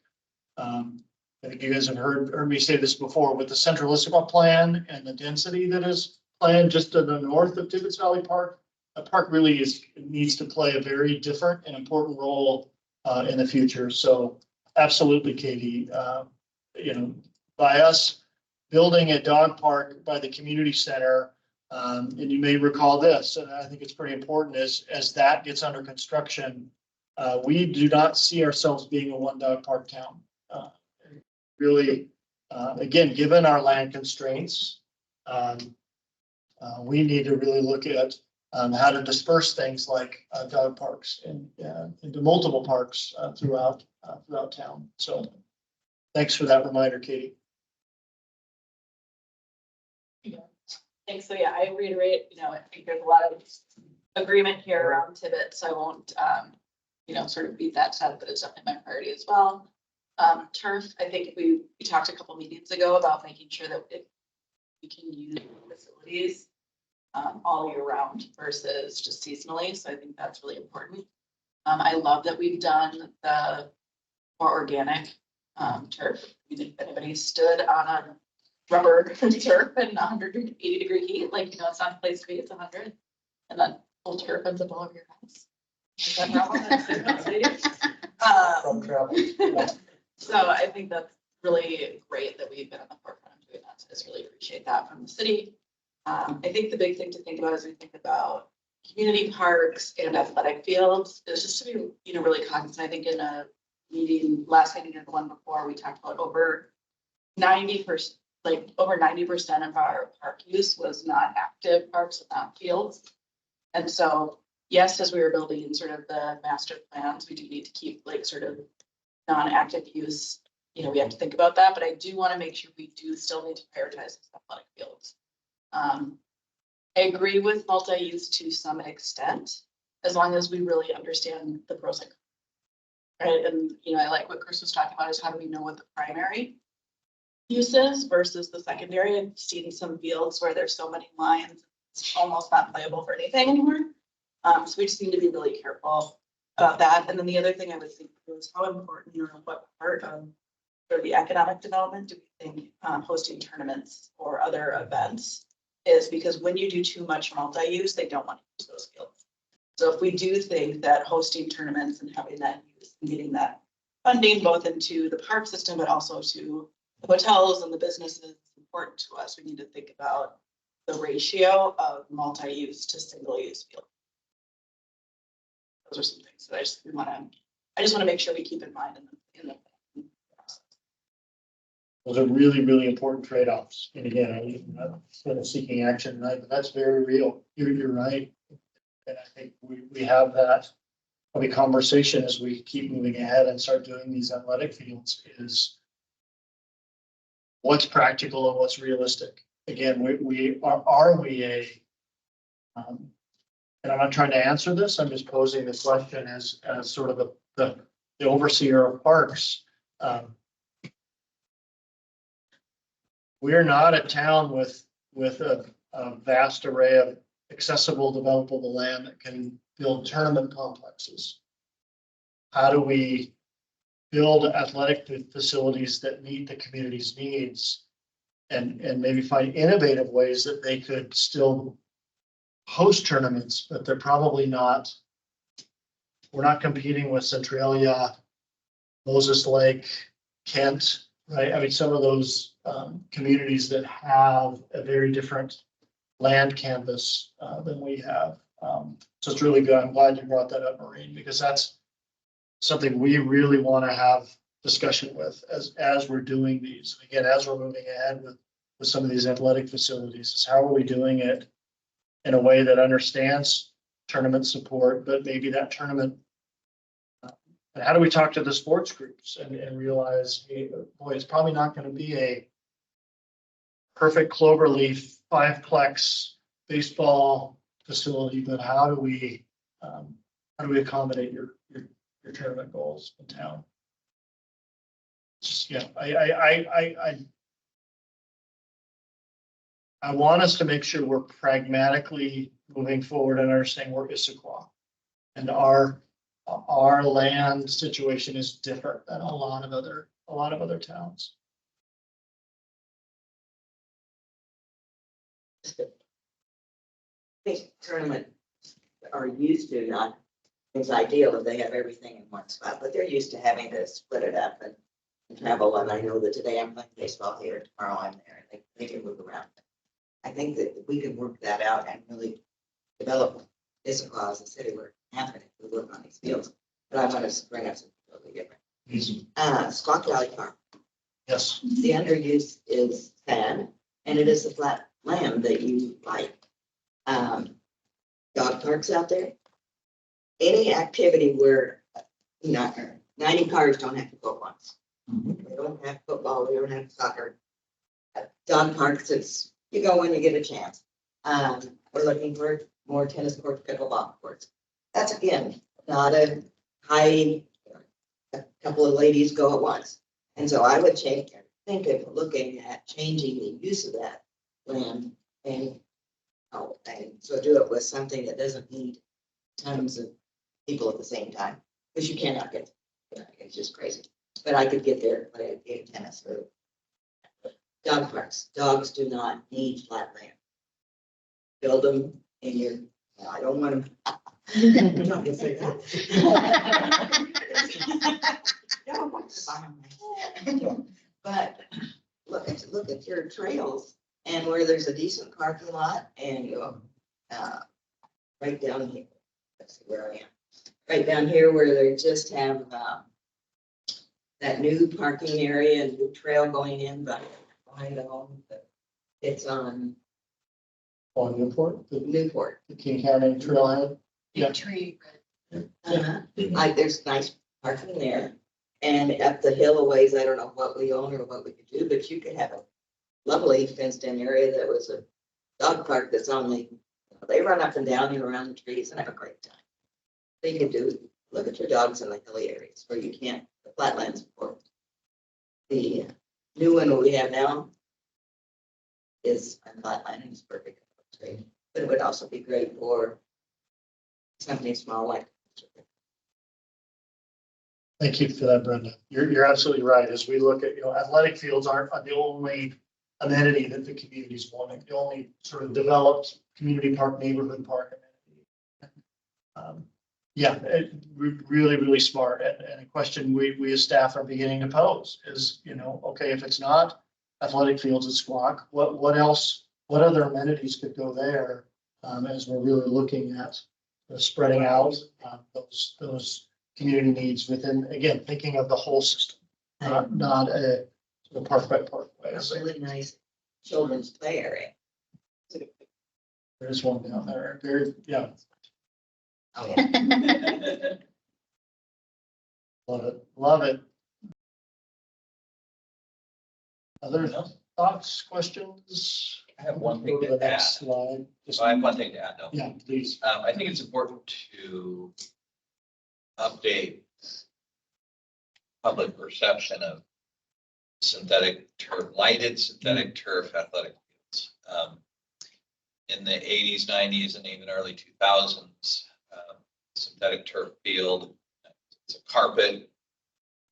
I think you guys have heard me say this before, with the Central Issaquah plan and the density that is planned just to the north of Tibbetts Valley Park, the park really needs to play a very different and important role in the future. So absolutely, Katie, by us building a dog park by the community center, and you may recall this, and I think it's pretty important, as that gets under construction, we do not see ourselves being a one dog park town. Really, again, given our land constraints, we need to really look at how to disperse things like dog parks into multiple parks throughout town. So thanks for that reminder, Katie. Thanks. So yeah, I reiterate, I think there's a lot of agreement here around Tibbetts, so I won't, sort of beat that to death, but it's definitely my priority as well. Turf, I think we talked a couple meetings ago about making sure that we can use facilities all year round versus just seasonally. So I think that's really important. I love that we've done the more organic turf. If anybody stood on a rubber turf in 180-degree heat, it's not a place to be, it's 100, and then full turf ends up all over your house. So I think that's really great that we've been on the forefront of doing that. So I just really appreciate that from the city. I think the big thing to think about as we think about community parks and athletic fields is just to be, really cognizant. I think in a meeting, last meeting and the one before, we talked about over 90% of our park use was not active parks and not fields. And so, yes, as we were building in sort of the master plans, we do need to keep sort of non-active use. We have to think about that, but I do want to make sure we do still need to prioritize athletic fields. I agree with multi-use to some extent, as long as we really understand the pros and cons. Right? And, I like what Chris was talking about, is how do we know what the primary use is versus the secondary. I've seen some fields where there's so many lines, it's almost not playable for anything anymore. So we just need to be really careful about that. And then the other thing I would think was how important, what part of the economic development do we think hosting tournaments or other events is, because when you do too much multi-use, they don't want to use those fields. So if we do think that hosting tournaments and having that use and getting that funding both into the park system, but also to the hotels and the businesses is important to us, we need to think about the ratio of multi-use to single-use field. Those are some things that I just want to make sure we keep in mind in the process. Those are really, really important trade-offs. And again, I'm sort of seeking action tonight, but that's very real. You're right. And I think we have that probably conversation as we keep moving ahead and start doing these athletic fields, is what's practical and what's realistic. Again, are we a, and I'm not trying to answer this, I'm just posing the question as sort of the the overseer of parks. We're not a town with a vast array of accessible, developable land that can build tournament complexes. How do we build athletic facilities that meet the community's needs and maybe find innovative ways that they could still host tournaments, but they're probably not, we're not competing with Centralia, Moses Lake, Kent, right? I mean, some of those communities that have a very different land canvas than we have. So it's really good. I'm glad you brought that up, Maureen, because that's something we really want to have discussion with as we're doing these. Again, as we're moving ahead with some of these athletic facilities, is how are we doing it in a way that understands tournament support, but maybe that tournament, and how do we talk to the sports groups and realize, hey, boy, it's probably not going to be a perfect cloverleaf 5-plex baseball facility, but how do we accommodate your tournament goals in town? Just, yeah, I want us to make sure we're pragmatically moving forward and understanding we're Issaquah, and our land situation is different than a lot of other towns. Think tournament are used to, not, it's ideal if they have everything in one spot, but they're used to having to split it up and travel. And I know that today I'm playing baseball here, tomorrow I'm there, and they can move around. I think that we can work that out and really develop Issaquah as a city where happening to work on these fields. But I want to bring up something totally different. Squawk Valley Park. Yes. The underuse is sad, and it is the flat land that you like. Dog parks out there. Any activity where 90 cars don't have to go at once. They don't have football, they don't have soccer. Dog parks, it's, you go when you get a chance. We're looking for more tennis courts, pickleball courts. That's again, not a high, a couple of ladies go at once. And so I would think of looking at changing the use of that land and so do it with something that doesn't need tons of people at the same time, because you cannot get, it's just crazy. But I could get there and play a game of tennis or dog parks. Dogs do not need flat land. Build them in your, well, I don't want them. Don't just say that. Don't want to buy them. But look at your trails and where there's a decent parking lot and you go right down here. Let's see where I am. Right down here where they just have that new parking area and new trail going in behind the home. It's on Newport, Newport. the King County Trailhead. Yeah. Tree. There's nice parking there. And up the hill a ways, I don't know what we own or what we could do, but you could have a lovely fenced in area that was a dog park that's only, they run up and down and around the trees and have a great time. They could do, look at your dogs in the hilly areas where you can't, the flatlands support. The new one we have now is a flatland and it's perfect. It's great. But it would also be great for something small like. Thank you for that, Brenda. You're absolutely right. As we look at, athletic fields aren't the only amenity that the community's wanting, the only sort of developed community park, neighborhood park amenity. Yeah, really, really smart. And a question we as staff are beginning to pose is, okay, if it's not athletic fields at Squawk, what else, what other amenities could go there as we're really looking at spreading out those community needs within, again, thinking of the whole system, not a park by park way. It's a really nice children's play area. There's one down there. Very, yeah. Oh, yeah. Love it. Love it. Other thoughts, questions? I have one thing Go to to the add. next slide. Just- I have one thing to add though. Yeah, please. I think it's important to update public perception of synthetic turf, lighted synthetic turf athletic fields. In the 80s, 90s, and even early 2000s, synthetic turf field, it's a carpet.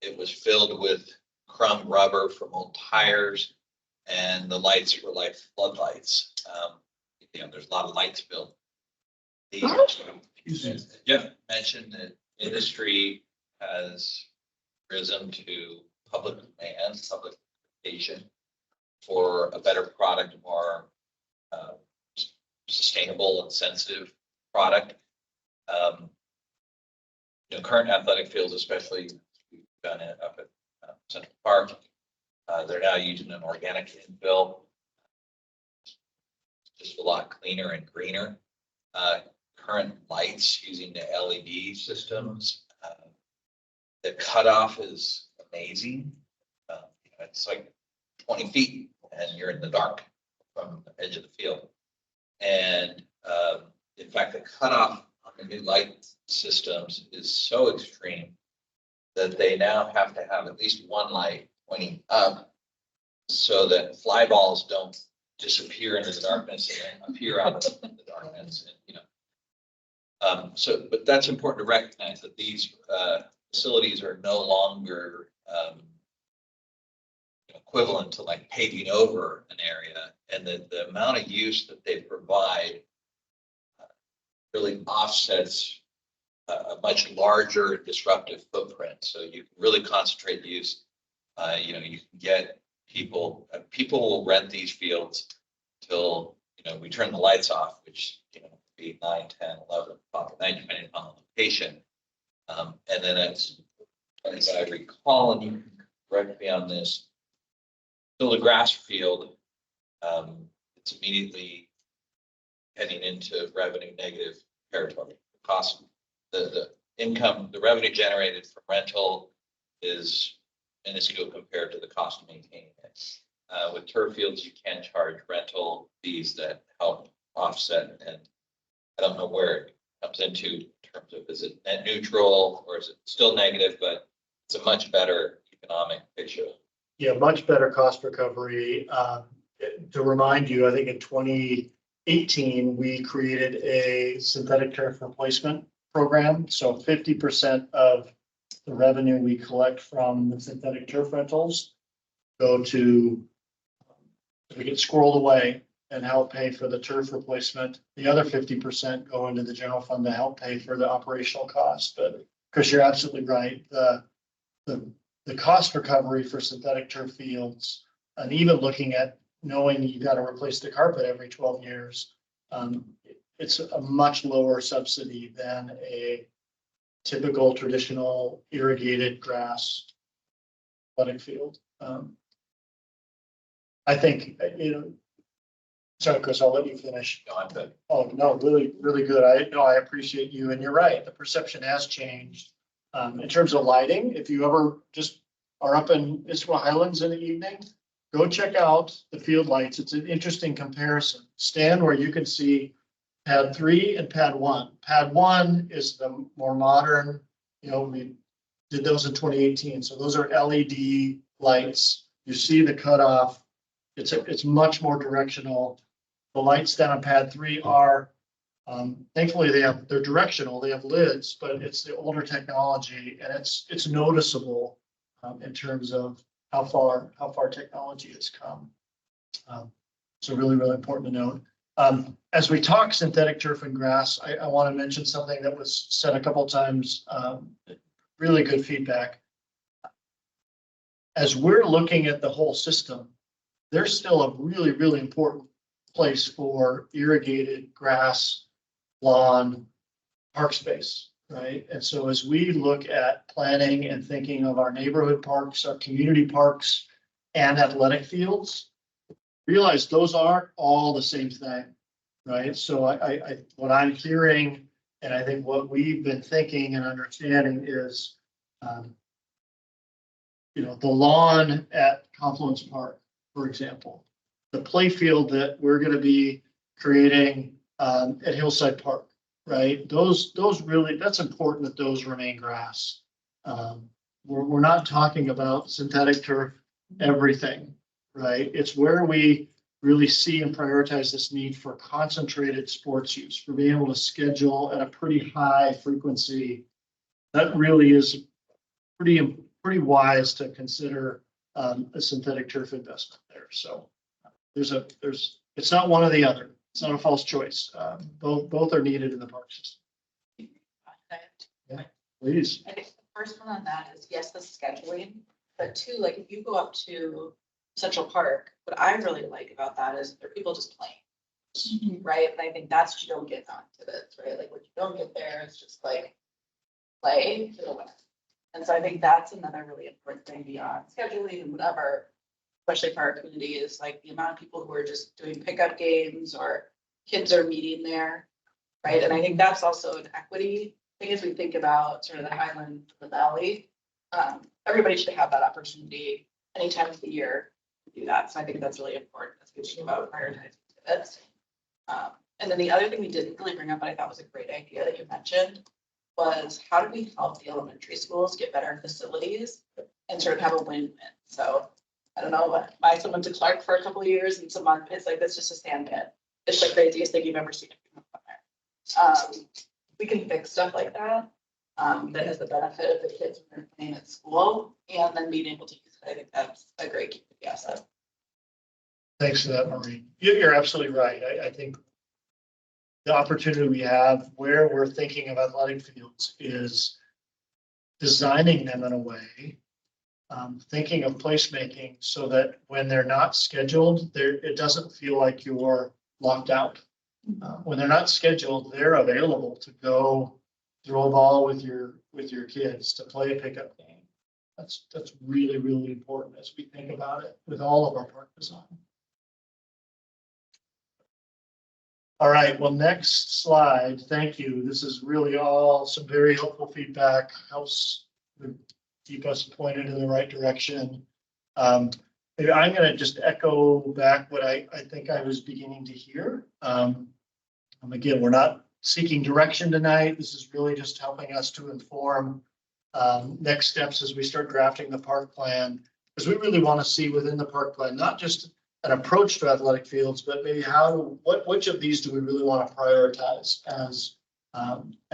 It was filled with crumb rubber from old tires, and the lights were like floodlights. There's a lot of light spill. Jeff mentioned that industry has risen to public demand, public expectation for a better product, more sustainable and sensitive product. Current athletic fields, especially we've done it up at Central Park, they're now using an organic infill, just a lot cleaner and greener. Current lights using the LED systems, the cutoff is amazing. It's like 20 feet and you're in the dark from the edge of the field. And in fact, the cutoff on the new light systems is so extreme that they now have to have at least one light pointing up so that fly balls don't disappear into the darkness and appear out of the darkness. And, but that's important to recognize that these facilities are no longer equivalent to like paving over an area, and that the amount of use that they provide really offsets a much larger disruptive footprint. So you can really concentrate use. You can get people will rent these fields till, we turn the lights off, which, be 9, 10, 11 o'clock at night, depending on the location. And then as I recall, and you can correct me on this, build a grass field, it's immediately heading into revenue negative territory. Cost, the income, the revenue generated from rental is minuscule compared to the cost of maintaining it. With turf fields, you can charge rental fees that help offset, and I don't know where it comes into in terms of, is it net neutral or is it still negative, but it's a much better economic picture. Yeah, much better cost recovery. To remind you, I think in 2018, we created a synthetic turf replacement program. So 50% of the revenue we collect from the synthetic turf rentals go to, we get squirreled away and help pay for the turf replacement. The other 50% go into the general fund to help pay for the operational costs. But Chris, you're absolutely right. The cost recovery for synthetic turf fields, and even looking at knowing you got to replace the carpet every 12 years, it's a much lower subsidy than a typical traditional irrigated grass athletic field. I think, sorry, Chris, I'll let you finish. No, I'm good. Oh, no, really, really good. I appreciate you, and you're right. The perception has changed. In terms of lighting, if you ever just are up in Issaquah Highlands in the evening, go check out the field lights. It's an interesting comparison. Stand where you can see pad 3 and pad 1. Pad 1 is the more modern, we did those in 2018. So those are LED lights. You see the cutoff. It's much more directional. The lights down on pad 3 are, thankfully they're directional. They have lids, but it's the older technology, and it's noticeable in terms of how far technology has come. So really, really important to note. As we talk synthetic turf and grass, I want to mention something that was said a couple of times. Really good feedback. As we're looking at the whole system, there's still a really, really important place for irrigated grass, lawn, park space, right? And so as we look at planning and thinking of our neighborhood parks, our community parks, and athletic fields, realize those aren't all the same thing, right? So what I'm hearing, and I think what we've been thinking and understanding is, the lawn at Confluence Park, for example, the play field that we're going to be creating at Hillside Park, right? Those really, that's important that those remain grass. we're not talking about synthetic turf, everything, right? It's where we really see and prioritize this need for concentrated sports use, for being able to schedule at a pretty high frequency. That really is pretty wise to consider a synthetic turf investment there. So it's not one or the other. It's not a false choice. Both are needed in the park system. Yeah, please. I think the first one on that is, yes, the scheduling, but two, like if you go up to Central Park, what I really like about that is there are people just playing, right? And I think that's what you don't get onto this, right? Like what you don't get there is just like play to the winner. And so I think that's another really important thing beyond scheduling and whatever, especially for our community, is like the amount of people who are just doing pickup games or kids are meeting there, right? And I think that's also an equity thing as we think about sort of the Highland, the Valley. Everybody should have that opportunity any time of the year to do that. So I think that's really important as we think about prioritizing this. And then the other thing we didn't really bring up, but I thought was a great idea that you mentioned, was how do we help the elementary schools get better facilities and sort of have a win-win? So I don't know, my son went to Clark for a couple of years and someone, it's like, that's just a sand pit. It's the craziest thing you've ever seen. We can fix stuff like that. That has the benefit of the kids when they're playing at school and then being able to use it. I think that's a great community asset. Thanks for that, Maureen. You're absolutely right. I think the opportunity we have where we're thinking of athletic fields is designing them in a way, thinking of placemaking so that when they're not scheduled, it doesn't feel like you're locked out. When they're not scheduled, they're available to go throw a ball with your kids, to play a pickup game. That's really, really important as we think about it with all of our park design. All right, well, next slide. Thank you. This is really all some very helpful feedback, helps keep us pointed in the right direction. Maybe I'm going to just echo back what I think I was beginning to hear. Again, we're not seeking direction tonight. This is really just helping us to inform next steps as we start drafting the park plan, because we really want to see within the park plan, not just an approach to athletic fields, but maybe which of these do we really want to prioritize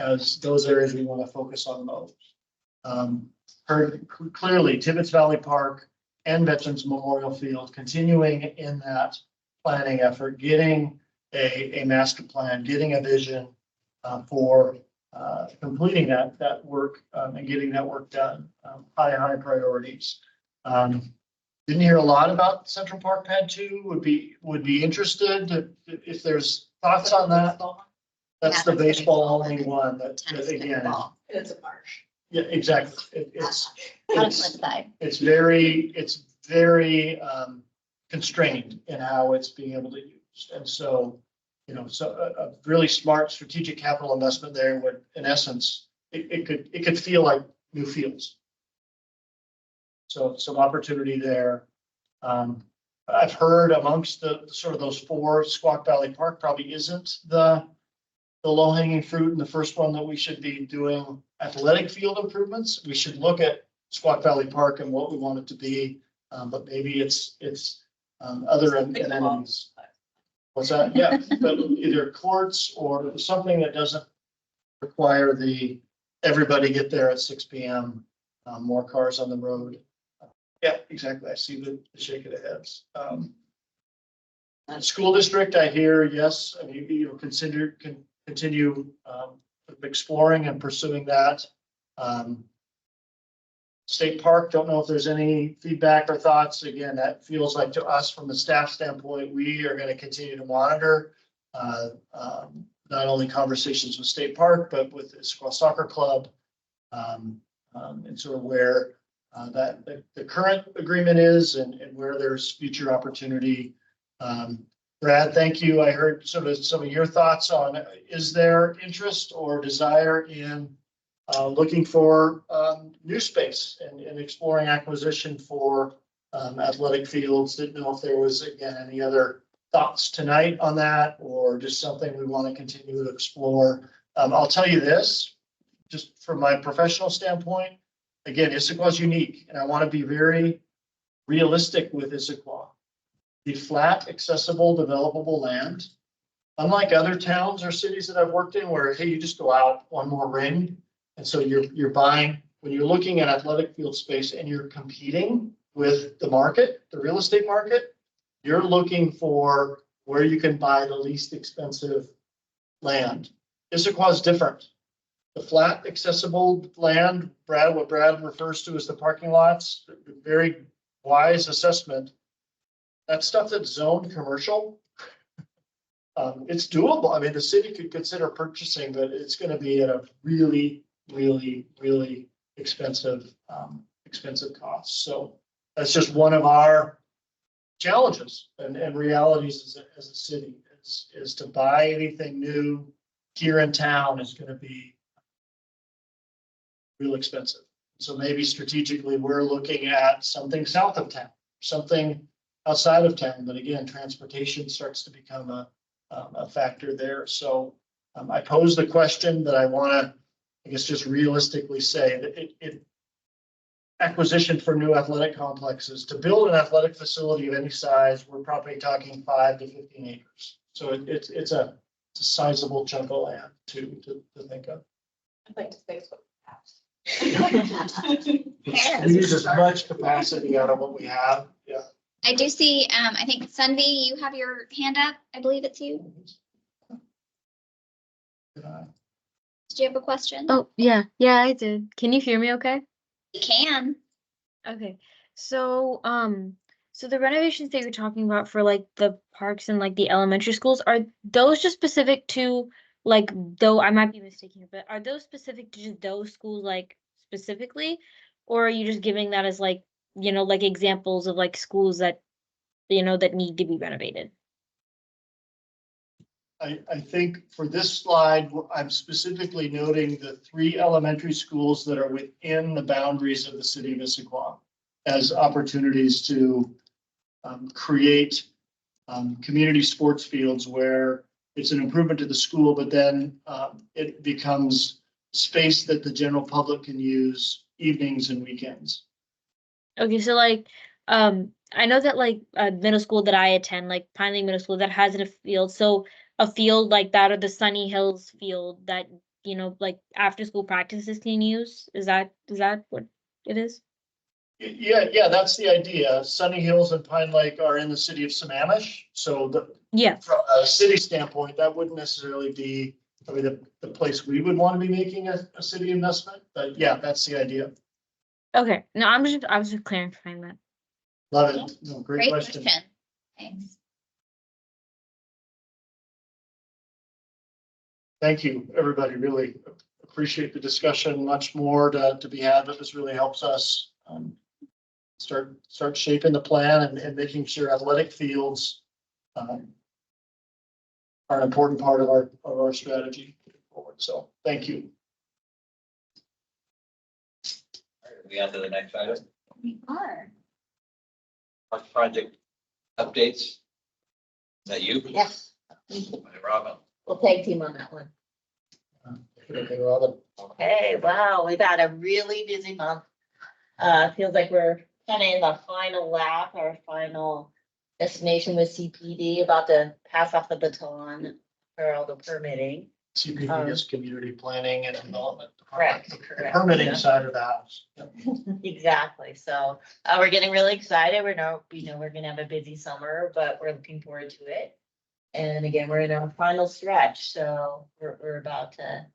as those areas we want to focus on most. Heard clearly Tibbetts Valley Park and Veterans Memorial Field continuing in that planning effort, getting a master plan, getting a vision for completing that work and getting that work done. High priorities. Didn't hear a lot about Central Park Pad 2. Would be interested if there's thoughts on that. That's the baseball only one that again, It's a marsh. yeah, exactly. It's very constrained in how it's being able to use. And so, a really smart strategic capital investment there would, in essence, it could feel like new fields. So some opportunity there. I've heard amongst the sort of those four, Squaw Valley Park probably isn't the low hanging fruit and the first one that we should be doing athletic field improvements. We should look at Squaw Valley Park and what we want it to be, but maybe it's other amenities. What's that? Yeah, but either courts or something that doesn't require everybody get there at 6 p.m. More cars on the road. Yeah, exactly. I see the shake of the heads. School district, I hear yes. I mean, continue exploring and pursuing that. State Park, don't know if there's any feedback or thoughts. Again, that feels like to us from the staff standpoint, we are going to continue to monitor not only conversations with State Park, but with the Issaquah Soccer Club and sort of where the current agreement is and where there's future opportunity. Brad, thank you. I heard sort of some of your thoughts on, is there interest or desire in looking for new space and exploring acquisition for athletic fields? Didn't know if there was, again, any other thoughts tonight on that or just something we want to continue to explore. I'll tell you this, just from my professional standpoint, again, Issaquah is unique, and I want to be very realistic with Issaquah. The flat, accessible, developable land, unlike other towns or cities that I've worked in where, hey, you just go out one more ring. And so you're buying, when you're looking at athletic field space and you're competing with the market, the real estate market, you're looking for where you can buy the least expensive land. Issaquah is different. The flat, accessible land, what Brad refers to as the parking lots, very wise assessment. That stuff that's zoned commercial, it's doable. I mean, the city could consider purchasing, but it's going to be at a really, really, really expensive cost. So that's just one of our challenges and realities as a city is to buy anything new here in town is going to be real expensive. So maybe strategically, we're looking at something south of town, something outside of town. But again, transportation starts to become a factor there. So I pose the question that I want to, I guess, just realistically say that acquisition for new athletic complexes, to build an athletic facility of any size, we're probably talking 5 to 15 acres. So it's a sizable chunk of land to think of. I'd like to say what We use as much capacity out of what we have. Yeah. I do see, I think Sunvi, you have your hand up. I believe it's you. Good eye. Do you have a question? Oh, yeah, I did. Can you hear me okay? You can. Okay. So, so the renovations that you're talking about for like the parks and like the elementary schools, are those just specific to like, though I might be mistaken, but are those specific to just those schools like specifically? Or are you just giving that as like, like examples of like schools that, that need to be renovated? I think for this slide, I'm specifically noting the 3 elementary schools that are within the boundaries of the city of Issaquah as opportunities to create community sports fields where it's an improvement to the school, but then it becomes space that the general public can use evenings and weekends. Okay, so like, I know that like middle school that I attend, like Pine Lake Middle School, that has a field. So a field like that, or the Sunny Hills field that, like after school practices can use. Is that what it is? Yeah, that's the idea. Sunny Hills and Pine Lake are in the city of Sammamish. So Yeah. from a city standpoint, that wouldn't necessarily be probably the place we would want to be making a city investment. But yeah, that's the idea. Okay. No, I was just clarifying that. Love it. No, great question. Thanks. Thank you, everybody. Really appreciate the discussion. Much more to be had, but this really helps us start shaping the plan and making sure athletic fields are an important part of our strategy forward. So thank you. All right, we on to the next item. We are. Park project updates. Is that you? Yes, Robin. we'll tag team on that one. Okay, Robin. Okay, wow, we've had a really busy month. Feels like we're kind of in the final lap, our final destination with CPD, about to pass off the baton for all the permitting. CPD is community planning and development. Correct, The correct. permitting Yeah. side of the house. Yep. Exactly. So we're getting really excited. We're gonna have a busy summer, but we're looking forward to it. And again, we're in our final stretch, so we're about to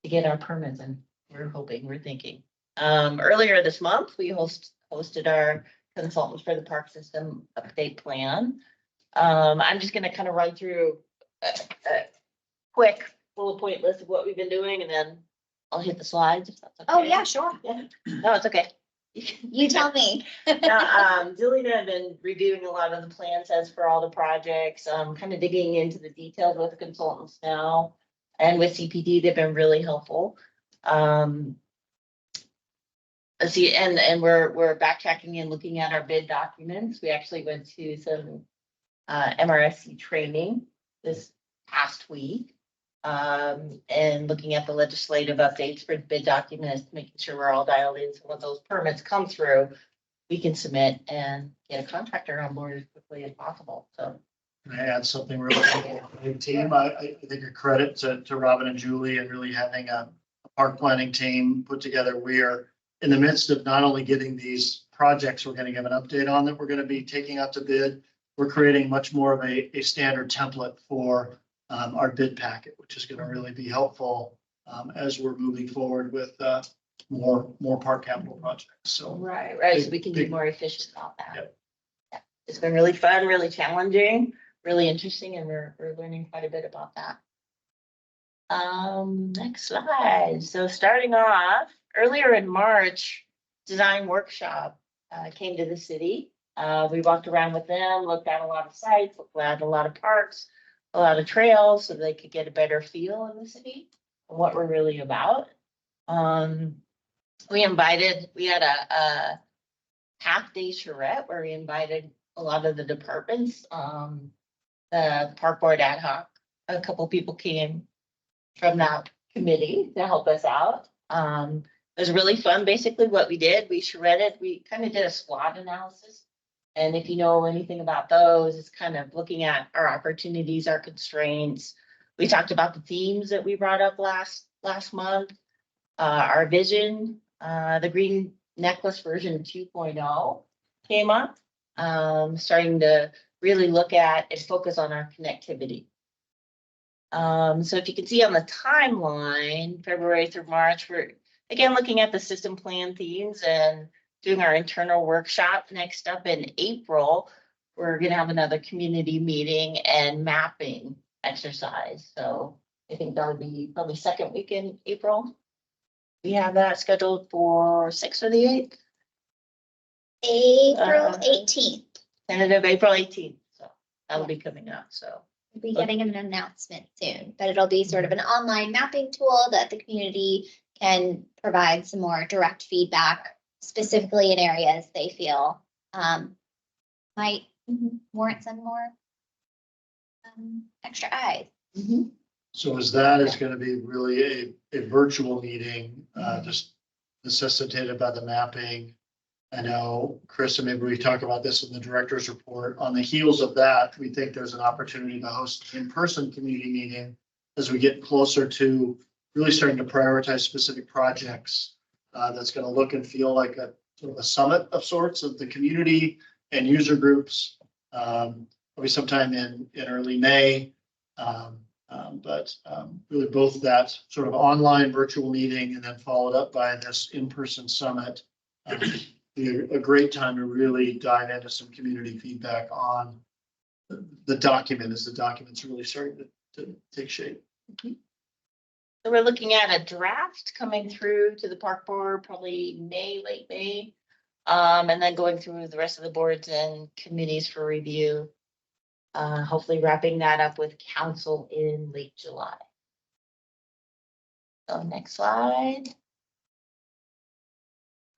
get our permits, and we're thinking. Earlier this month, we hosted our consultants for the park system update plan. I'm just gonna kind of run through a quick bullet point list of what we've been doing, and then I'll hit the slides if that's okay. Oh, yeah, sure. Yeah. No, it's okay. You tell me. Julie and I have been reviewing a lot of the plan sets for all the projects, kind of digging into the details with the consultants now. And with CPD, they've been really helpful. Let's see, and we're backtracking and looking at our bid documents. We actually went to some MRSC training this past week. And looking at the legislative updates for the bid documents, making sure we're all dialed in. So when those permits come through, we can submit and get a contractor on board as quickly as possible. So. Can I add something really quick? Team, I think a credit to Robin and Julie and really having a park planning team put together. We are in the midst of not only getting these projects we're going to give an update on that we're going to be taking out to bid, we're creating much more of a standard template for our bid packet, which is going to really be helpful as we're moving forward with more park capital projects. So Right. So we can be big- more efficient about that. Yep. Yeah. It's been really fun, really challenging, really interesting, and we're learning quite a bit about that. Next slide. So starting off, earlier in March, design workshop came to the city. We walked around with them, looked at a lot of sites, looked at a lot of parks, a lot of trails, so they could get a better feel in the city and what we're really about. We had a half-day charrette where we invited a lot of the departments, the park board ad hoc. A couple people came from that committee to help us out. It was really fun. Basically what we did, we kind of did a SWOT analysis. And if you know anything about those, it's kind of looking at our opportunities, our constraints. We talked about the themes that we brought up last month, our vision, the green necklace version 2.0 came up, starting to really look at and focus on our connectivity. So if you can see on the timeline, February through March, we're again looking at the system plan themes and doing our internal workshop. Next up in April, we're going to have another community meeting and mapping exercise. So I think that would be probably second week in April. We have that scheduled for 6th or the 8th. April 18th. Tentative April 18th. So that'll be coming up. So We'll be getting an announcement soon, but it'll be sort of an online mapping tool that the community can provide some more direct feedback, specifically in areas they feel might warrant some more extra eyes. So as that is going to be really a virtual meeting, just necessitated by the mapping. I know, Chris, and maybe we talk about this in the director's report. On the heels of that, we think there's an opportunity to host an in-person community meeting as we get closer to really starting to prioritize specific projects. That's going to look and feel like a sort of a summit of sorts of the community and user groups. Probably sometime in early May. But really both that sort of online virtual meeting and then followed up by this in-person summit. Be a great time to really dive into some community feedback on the document as the document's really starting to take shape. So we're looking at a draft coming through to the park board, probably late May. And then going through the rest of the boards and committees for review. Hopefully wrapping that up with council in late July. So next slide.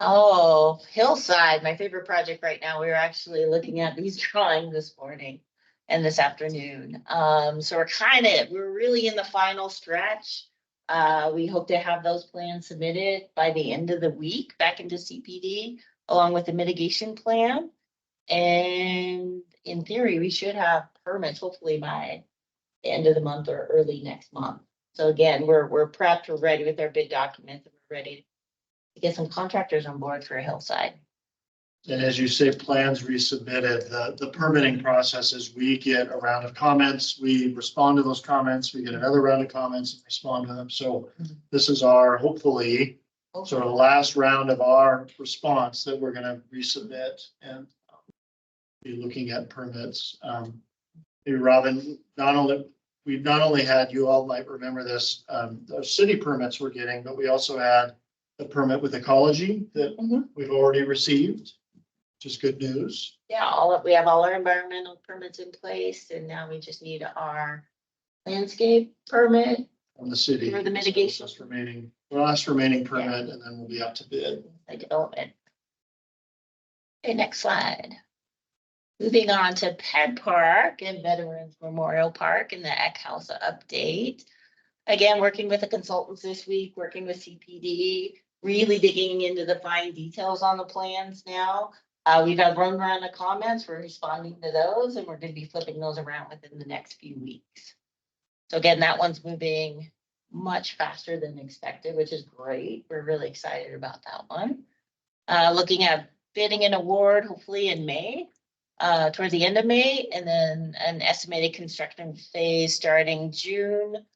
Oh, Hillside, my favorite project right now. We were actually looking at these drawings this morning and this afternoon. So we're really in the final stretch. We hope to have those plans submitted by the end of the week back into CPD along with the mitigation plan. And in theory, we should have permits hopefully by the end of the month or early next month. So again, we're prepped, we're ready with our bid documents, and we're ready to get some contractors on board for Hillside. And as you say, plans resubmitted, the permitting process is we get a round of comments, we respond to those comments, we get another round of comments and respond to them. So this is our hopefully sort of last round of our response that we're going to resubmit and be looking at permits. Hey, Robin, we've not only had, you all might remember this, those city permits we're getting, but we also had the permit with ecology that we've already received, which is good news. Yeah, we have all our environmental permits in place, and now we just need our landscape permit From the city. for the mitigation. Last remaining permit, and then we'll be out to bid. Development. Okay, next slide. Moving on to Ped Park and Veterans Memorial Park and the Eck House update. again, working with the consultants this week, working with CPD, really digging into the fine details on the plans now. We've had one round of comments, we're responding to those, and we're gonna be flipping those around within the next few weeks. So again, that one's moving much faster than expected, which is great. We're really excited about that one. Looking at bidding an award, hopefully in May, towards the end of May, and then an estimated construction phase starting June,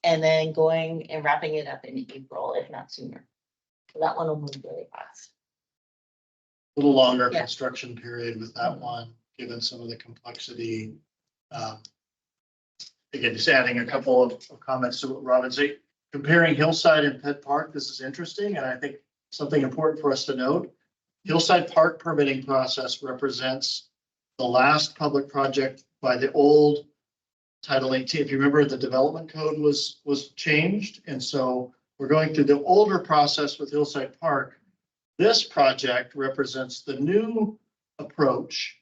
and then going and wrapping it up in April, if not sooner. So that one will move really fast. Little longer Yeah. construction period with that one, given some of the complexity. Again, just adding a couple of comments to what Robin said. Comparing Hillside and Pitt Park, this is interesting, and I think something important for us to note. Hillside Park permitting process represents the last public project by the old Title 18. If you remember, the development code was changed, and so we're going through the older process with Hillside Park. This project represents the new approach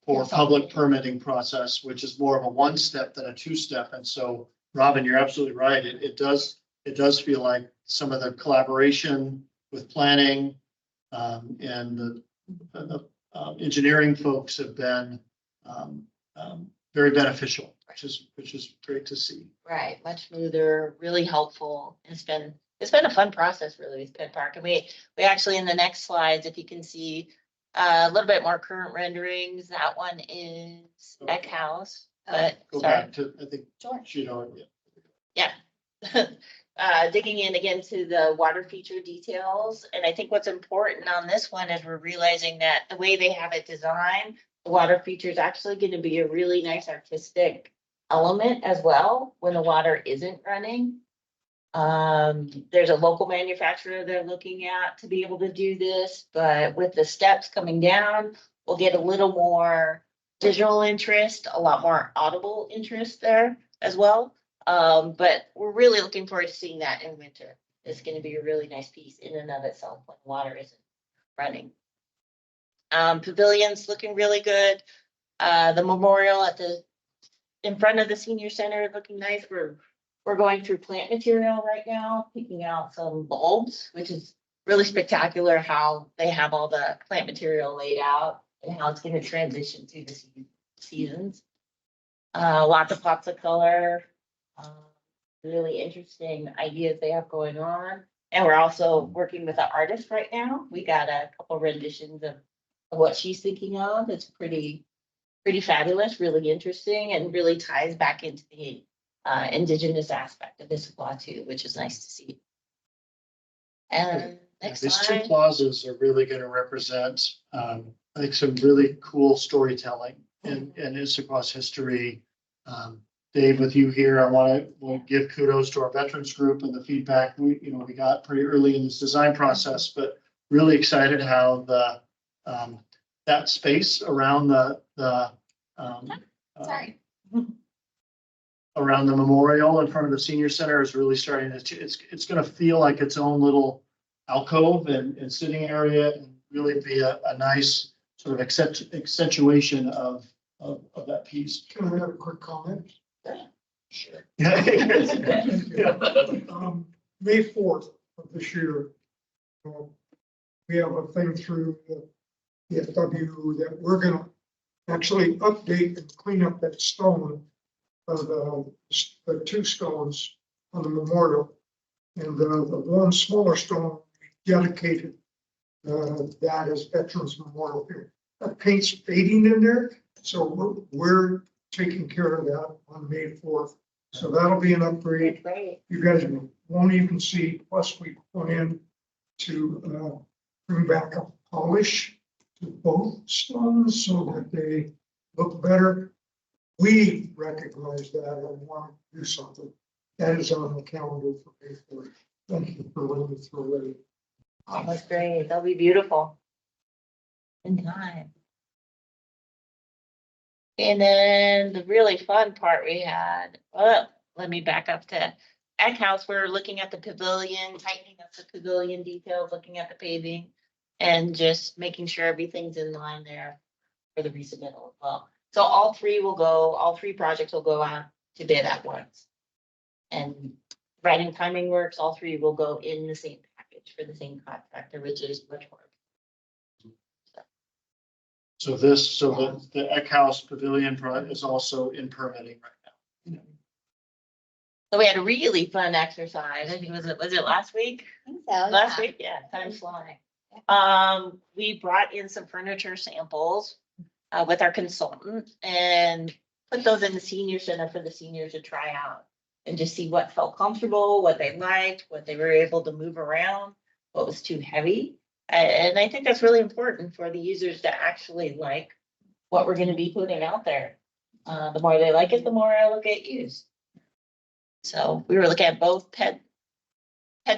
for public permitting process, which is more of a one-step than a two-step. And so, Robin, you're absolutely right. It does feel like some of the collaboration with planning and the engineering folks have been very beneficial, which is great to see. Right, much smoother, really helpful. It's been a fun process really with Pitt Park. And we actually in the next slides, if you can see a little bit more current renderings, that one is Eck House, but Go sorry. back to, I think, George. you know, Yeah. Digging in again to the water feature details. And I think what's important on this one is we're realizing that the way they have it designed, the water feature is actually going to be a really nice artistic element as well when the water isn't running. There's a local manufacturer they're looking at to be able to do this, but with the steps coming down, we'll get a little more visual interest, a lot more audible interest there as well. But we're really looking forward to seeing that in winter. It's going to be a really nice piece in and of itself when water isn't running. Pavilion's looking really good. The memorial in front of the senior center is looking nice. We're going through plant material right now, picking out some bulbs, which is really spectacular how they have all the plant material laid out and how it's going to transition through the seasons. Lots of pops of color. Really interesting ideas they have going on. And we're also working with an artist right now. We got a couple renditions of what she's thinking of. It's pretty fabulous, really interesting, and really ties back into the indigenous aspect of Issaquah too, which is nice to see. And next these two slide. plazas are really going to represent, I think, some really cool storytelling in Issaquah's history. Dave, with you here, I want to give kudos to our veterans group and the feedback we got pretty early in this design process, but really excited how that space around around the memorial in front of the senior center is really starting to, it's going to feel like its own little alcove and sitting area, and really be a nice sort of accentuation of that piece. Can I have a quick comment? Sure. Yeah. May 4th of this year, we have a thing through the FW that we're gonna actually update and clean up that stone of the two stones on the memorial. And the one smaller stone we dedicated that as Veterans Memorial here. That paint's fading in there, so we're taking care of that on May 4th. So that'll be an upgrade. Great. You guys won't even see, plus we put in to bring back a polish to both stones so that they look better. We recognize that and want to do something. That is on the calendar for May 4th. Thank you for letting me throw it. Oh, that's great. That'll be beautiful. In time. And then the really fun part we had, well, let me back up to Eck House. We're looking at the pavilion, tightening up the pavilion details, looking at the paving, and just making sure everything's in line there for the resubmittal as well. So all three projects will go out to bid at once. And writing timing works, all three will go in the same package for the same contractor, which is much more. So the Eck House Pavilion project is also in permitting right now. So we had a really fun exercise. I think was it last week? I think so, Last yeah. week, yeah, time's flying. We brought in some furniture samples with our consultant and put those in the senior center for the seniors to try out and just see what felt comfortable, what they liked, what they were able to move around, what was too heavy. And I think that's really important for the users to actually like what we're gonna be putting out there. The more they like it, the more it'll get used. So we were looking at both Pet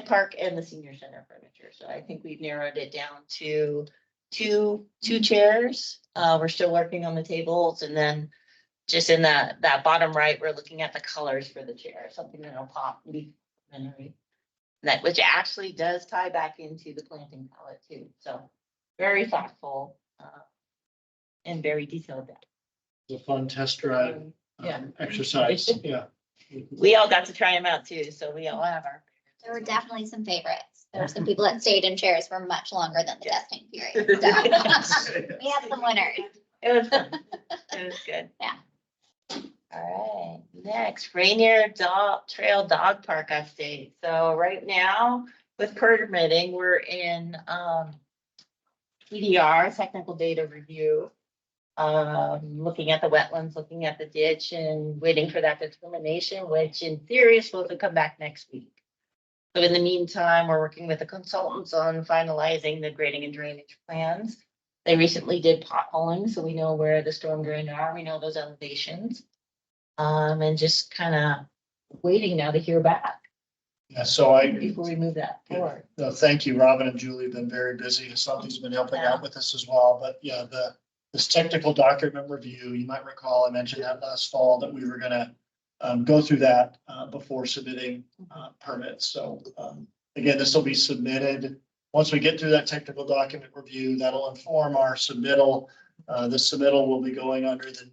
Park and the senior center furniture. So I think we've narrowed it down to two chairs. We're still working on the tables, and then just in that bottom right, we're looking at the colors for the chair, something that'll pop and be complimentary. That which actually does tie back into the planting palette too. So very thoughtful and very detailed. It's a fun test drive Yeah. exercise, yeah. We all got to try them out too, so we all have our. There were definitely some favorites. There were some people that stayed in chairs for much longer than the testing period. So we have some winners. It was fun. It was good. Yeah. All right, next, Rainier Trail Dog Park update. So right now, with permitting, we're in TDR, technical data review. Looking at the wetlands, looking at the ditch and waiting for that determination, which in theory is supposed to come back next week. So in the meantime, we're working with the consultants on finalizing the grading and drainage plans. They recently did potholing, so we know where the storm drain are. We know those elevations. And just kind of waiting now to hear back Yeah, so before we move that forward. thank you, Robin and Julie have been very busy. Something's been helping out with this as well, but yeah, this technical document review, you might recall, I mentioned that last fall that we were gonna go through that before submitting permits. So again, this will be submitted. Once we get through that technical document review, that'll inform our submittal. The submittal will be going under the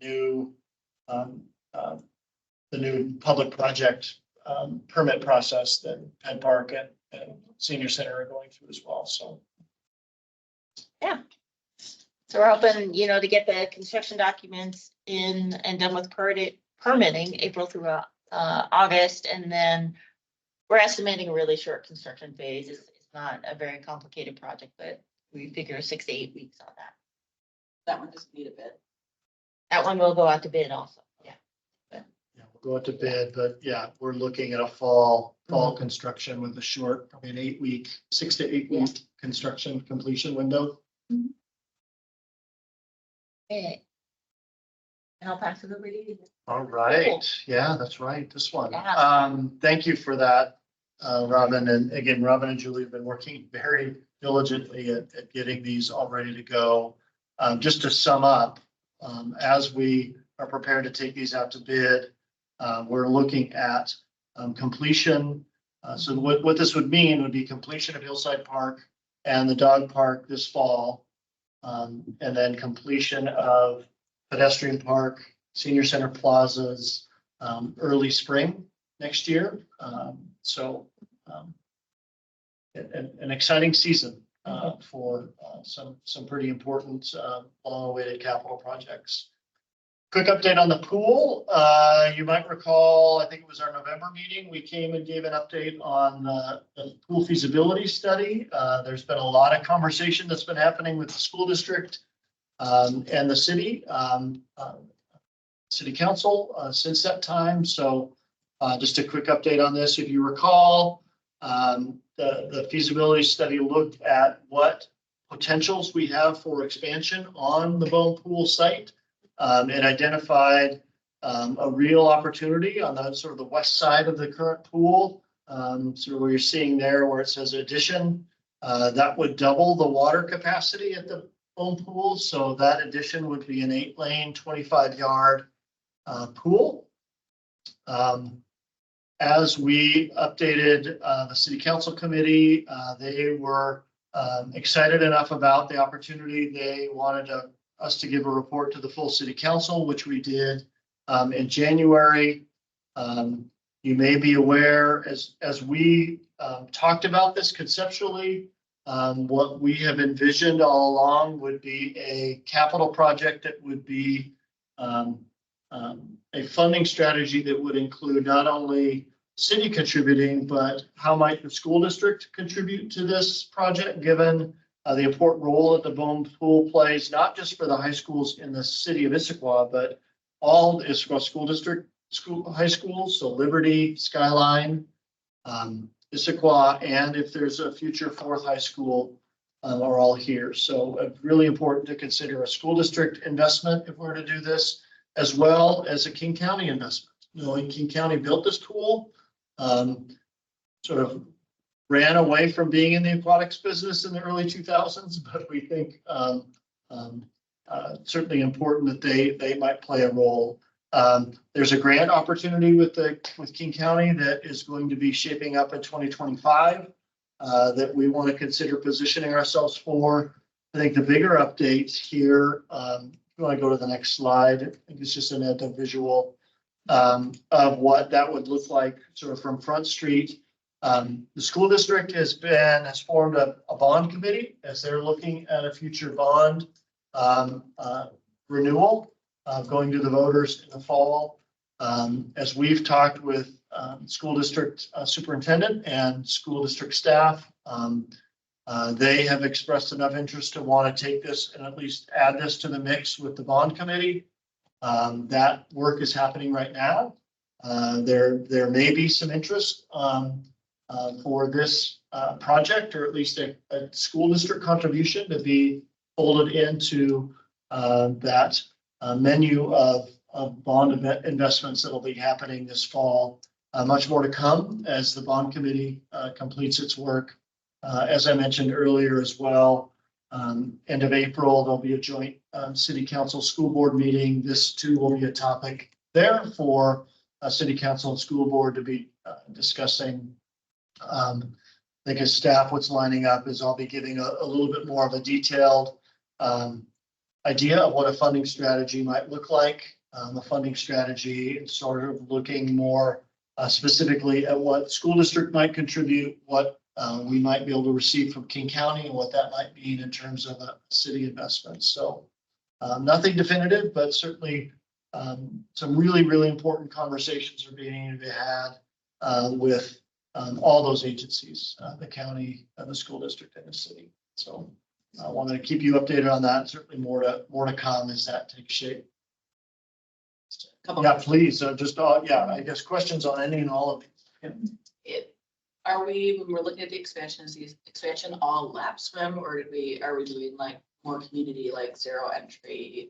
new public project permit process that Pet Park and Senior Center are going through as well, so. Yeah. So we're hoping, to get the construction documents in and done with permitting April through August. And then we're estimating a really short construction phase. It's not a very complicated project, but we figure 6 to 8 weeks on that. That one doesn't need a bid. That one will go out to bid also. Yeah. Yeah, we'll go out to bid, but yeah, we're looking at a fall construction with a short, probably an 8 week, 6 to 8 week construction completion window. Okay. And I'll pass it over to you. All right, yeah, that's right, this one. Yeah. Thank you for that, Robin. And again, Robin and Julie have been working very diligently at getting these all ready to go. Just to sum up, as we are prepared to take these out to bid, we're looking at completion. So what this would mean would be completion of Hillside Park and the dog park this fall. And then completion of pedestrian park, senior center plazas, early spring next year. So an exciting season for some pretty important long-awaited capital projects. Quick update on the pool. You might recall, I think it was our November meeting, we came and gave an update on the pool feasibility study. There's been a lot of conversation that's been happening with the school district and the city council since that time. So just a quick update on this. If you recall, the feasibility study looked at what potentials we have for expansion on the Bone Pool site. It identified a real opportunity on the sort of the west side of the current pool. So where you're seeing there where it says addition, that would double the water capacity at the Bone Pool. So that addition would be an 8-lane, 25-yard pool. As we updated the city council committee, they were excited enough about the opportunity. They wanted us to give a report to the full city council, which we did in January. You may be aware, as we talked about this conceptually, what we have envisioned all along would be a capital project that would be a funding strategy that would include not only city contributing, but how might the school district contribute to this project, given the important role that the Bohm Pool plays, not just for the high schools in the city of Issaquah, but all the Issaquah school district high schools, so Liberty, Skyline, Issaquah, and if there's a future fourth high school, are all here. So really important to consider a school district investment if we're to do this, as well as a King County investment. You know, King County built this pool, sort of ran away from being in the aquatics business in the early 2000s, but we think certainly important that they might play a role. There's a grant opportunity with King County that is going to be shaping up in 2025 that we want to consider positioning ourselves for. I think the bigger update here, if you want to go to the next slide, I think it's just a visual of what that would look like sort of from Front Street. The school district has formed a bond committee as they're looking at a future bond renewal going to the voters in the fall. As we've talked with school district superintendent and school district staff, they have expressed enough interest to want to take this and at least add this to the mix with the bond committee. That work is happening right now. There may be some interest for this project, or at least a school district contribution to be folded into that menu of bond investments that will be happening this fall. Much more to come as the bond committee completes its work. As I mentioned earlier as well, end of April, there'll be a joint city council school board meeting. This too will be a topic there for city council and school board to be discussing. I think as staff, what's lining up is I'll be giving a little bit more of a detailed idea of what a funding strategy might look like. The funding strategy is sort of looking more specifically at what school district might contribute, what we might be able to receive from King County, and what that might mean in terms of a city investment. So nothing definitive, but certainly some really, really important conversations are being had with all those agencies, the county, the school district, and the city. So I wanted to keep you updated on that. Certainly more to come as that takes shape. Yeah, please. I guess questions on any and all of these. Are we, when we're looking at the expansion, is the expansion all lap swim, or are we doing like more community, like zero entry,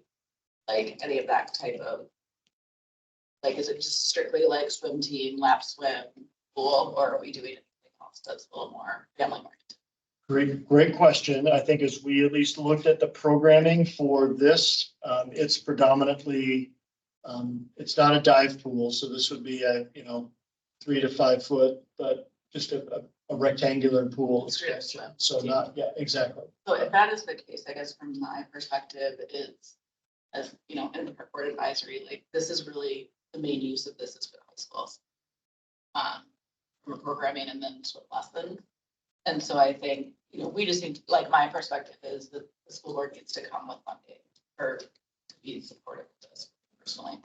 like any of that type of, like, is it just strictly like swim team, lap swim, pool, or are we doing anything else that's a little more family oriented? Great question. I think as we at least looked at the programming for this, it's predominantly, it's not a dive pool. So this would be a, 3 to 5 foot, but just a rectangular pool. So not, yeah, exactly. So if that is the case, I guess from my perspective is, as in the park board advisory, like this is really the main use of this is for high schools. From a programming and then swim lessons. And so I think, we just need to, like, my perspective is that the school board needs to come with funding or to be supportive of this personally.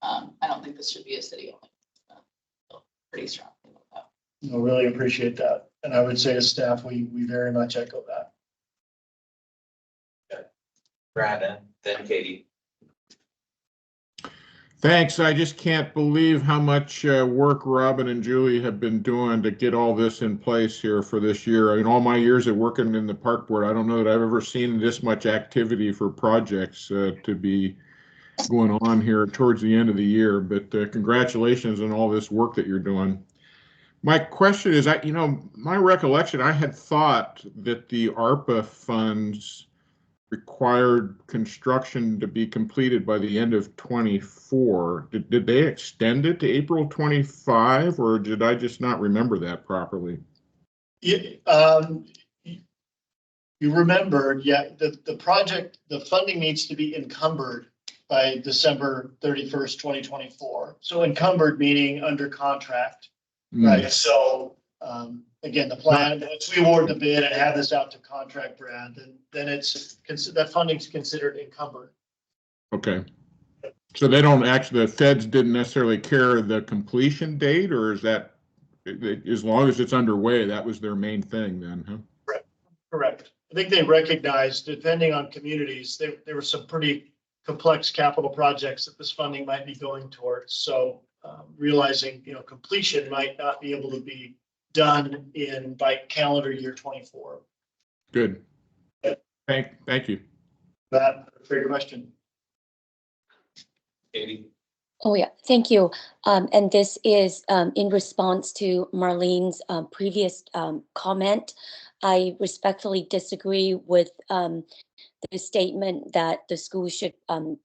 I don't think this should be a city only. Pretty strong about that. I really appreciate that. And I would say as staff, we very much echo that. Okay. Brad and then Katie. Thanks. I just can't believe how much work Robin and Julie have been doing to get all this in place here for this year. In all my years of working in the park board, I don't know that I've ever seen this much activity for projects to be going on here towards the end of the year. But congratulations on all this work that you're doing. My question is, my recollection, I had thought that the ARPA funds required construction to be completed by the end of 24. Did they extend it to April 25, or did I just not remember that properly? Yeah, you remembered, yeah, the project, the funding needs to be encumbered by December 31st, 2024. So encumbered meaning under contract, right? So, again, the plan, once we award the bid and have this out to contract, Brad, then that funding's considered encumbered. Okay. So they don't actually, the feds didn't necessarily care the completion date, or is that, as long as it's underway, that was their main thing then, huh? Correct. I think they recognized, depending on communities, there were some pretty complex capital projects that this funding might be going towards. So realizing, completion might not be able to be done by calendar year 24. Good. Thank you. That, great question. Katie? Oh, yeah, thank you. And this is in response to Marlene's previous comment. I respectfully disagree with the statement that the school should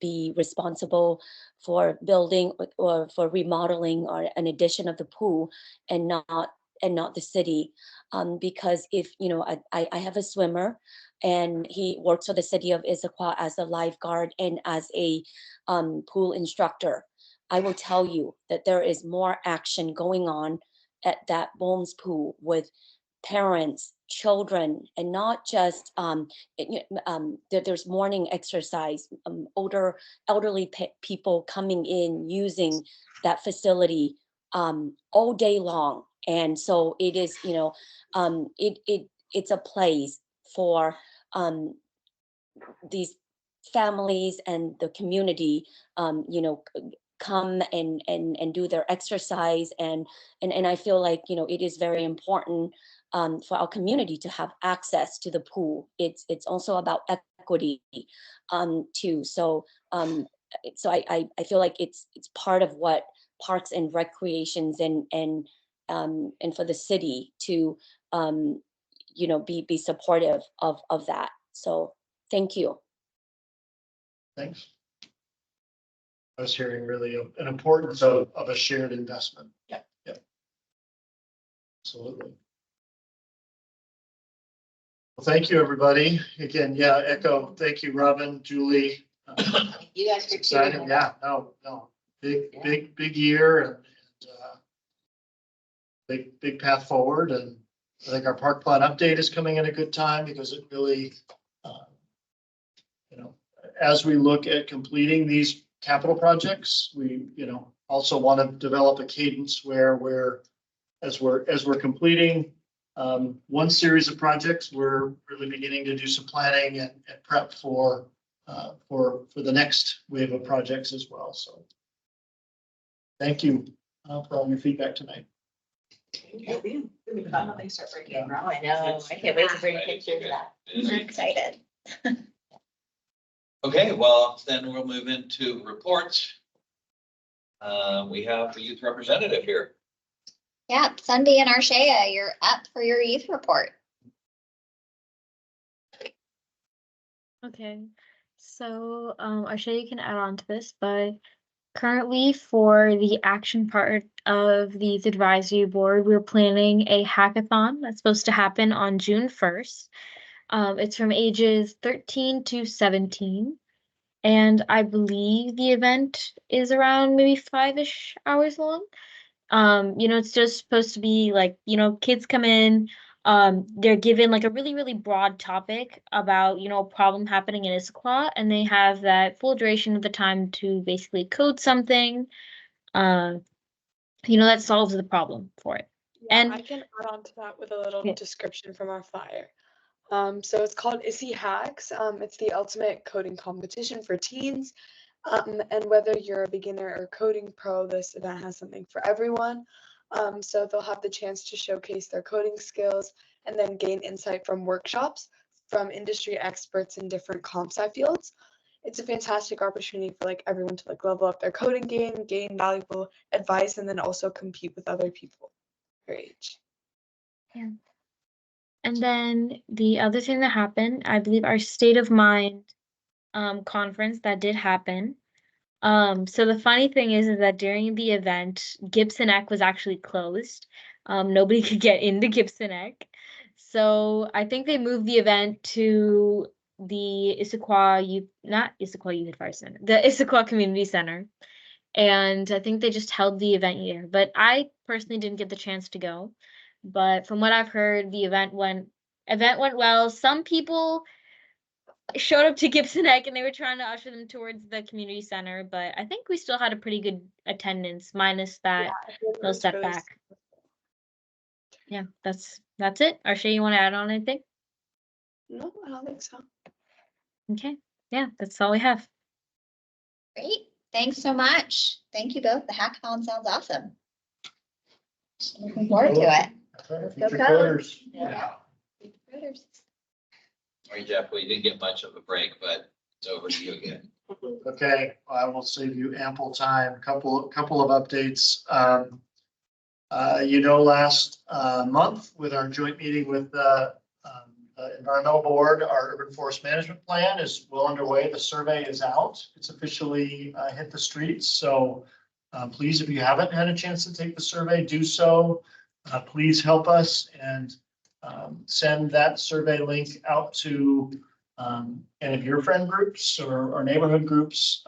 be responsible for building or for remodeling or an addition of the pool and not the city. Because if, I have a swimmer and he works for the city of Issaquah as a lifeguard and as a pool instructor. I will tell you that there is more action going on at that Bones pool with parents, children, and not just there's morning exercise, elderly people coming in using that facility all day long. And so it is, it's a place for these families and the community, come and do their exercise. And I feel like, it is very important for our community to have access to the pool. It's also about equity too. So I feel like it's part of what Parks and Recreations and for the city to be supportive of that. So thank you. Thanks. I was hearing really an importance of a shared investment. Yeah. Yep. Absolutely. Well, thank you, everybody. Again, echo. Thank you, Robin, Julie. You guys are Excited. Yeah, no. Big year and big path forward. And I think our park plan update is coming at a good time because it really, as we look at completing these capital projects, we, also want to develop a cadence where as we're completing one series of projects, we're really beginning to do some planning and prep for the next wave of projects as well. So thank you for all your feedback tonight. It'll be fun when they start breaking ground. I know. I can't wait to bring pictures of that. We're excited. Okay, well, then we'll move into reports. We have the youth representative here. Yeah, Sunday and Arshea, you're up for your youth report. Okay, so Arshea, you can add on to this, but currently for the action part of the youth advisory board, we're planning a hackathon that's supposed to happen on June 1st. It's from ages 13 to 17. And I believe the event is around maybe 5-ish hours long. It's just supposed to be like, kids come in, they're given like a really, really broad topic about, a problem happening in Issaquah, and they have that full duration of the time to basically code something, that solves the problem for it. Yeah, And I can add on to that with a little Yeah. description from our flyer. So it's called Issy Hacks. It's the ultimate coding competition for teens. And whether you're a beginner or coding pro, this event has something for everyone. So they'll have the chance to showcase their coding skills and then gain insight from workshops from industry experts in different comp sci fields. It's a fantastic opportunity for everyone to level up their coding game, gain valuable advice, and then also compete with other people their age. Yeah. And then the other thing that happened, I believe our State of Mind conference that did happen. So the funny thing is that during the event, Gibson Eck was actually closed. Nobody could get into Gibson Eck. So I think they moved the event to the Issaquah Youth, not Issaquah Youth Fire Center, the Issaquah Community Center. And I think they just held the event here, but I personally didn't get the chance to go. But from what I've heard, the event went well. Some people showed up to Gibson Egg and they were trying to usher them towards the community center, but I think we still had a pretty good attendance, minus that little setback. Yeah, that's it. Arshay, you want to add on anything? No, I don't think so. Okay, yeah, that's all we have. Great. Thanks so much. Thank you both. The hackathon sounds awesome. Looking forward to it. Future Go coders. Yeah. Sorry, Jeff, we didn't get much of a break, but it's over to you again. Okay, I will save you ample time. Couple of updates. Last month with our joint meeting with the Environmental Board, our urban forest management plan is well underway. The survey is out. It's officially hit the streets. So please, if you haven't had a chance to take the survey, do so. Please help us and send that survey link out to any of your friend groups or neighborhood groups.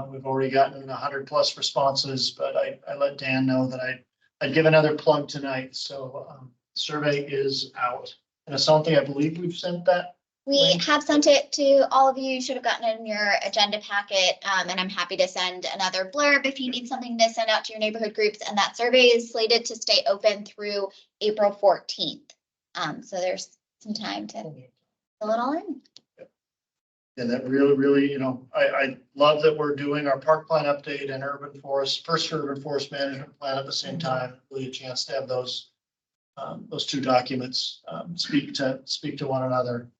We've already gotten 100+ responses, but I let Dan know that I'd give another plug tonight. So survey is out. And Asante, I believe we've sent that. We have sent it to all of you. You should have gotten it in your agenda packet. And I'm happy to send another blurb if you need something to send out to your neighborhood groups. And that survey is slated to stay open through April 14th. So there's some time to fill it all in. And that really, I love that we're doing our park plan update and first urban forest management plan at the same time. Really a chance to have those two documents speak to one another.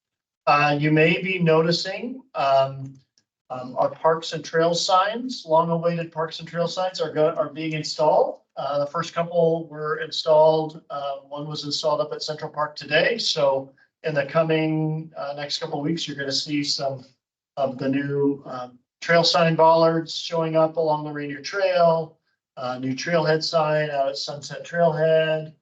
You may be noticing our parks and trail signs, long-awaited parks and trail signs are being installed. The first couple were installed. One was installed up at Central Park today. So in the coming next couple of weeks, you're going to see some of the new trail sign bollards showing up along the Rainier Trail, new trailhead sign out at Sunset Trailhead.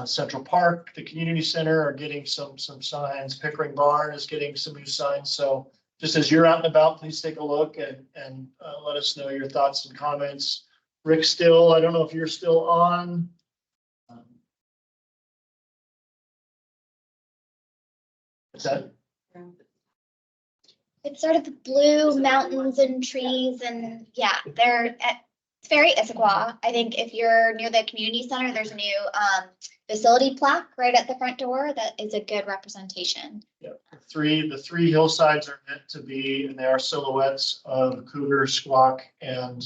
Central Park, the community center are getting some signs. Pickering Barn is getting some new signs. So just as you're out and about, please take a look and let us know your thoughts and comments. Rick Still, I don't know if you're still on. What's that? It's sort of the blue mountains and trees and yeah, it's very Issaquah. I think if you're near the community center, there's a new facility plaque right at the front door that is a good representation. Yeah, the three hillsides are meant to be, and they are silhouettes of cougar, squawk, and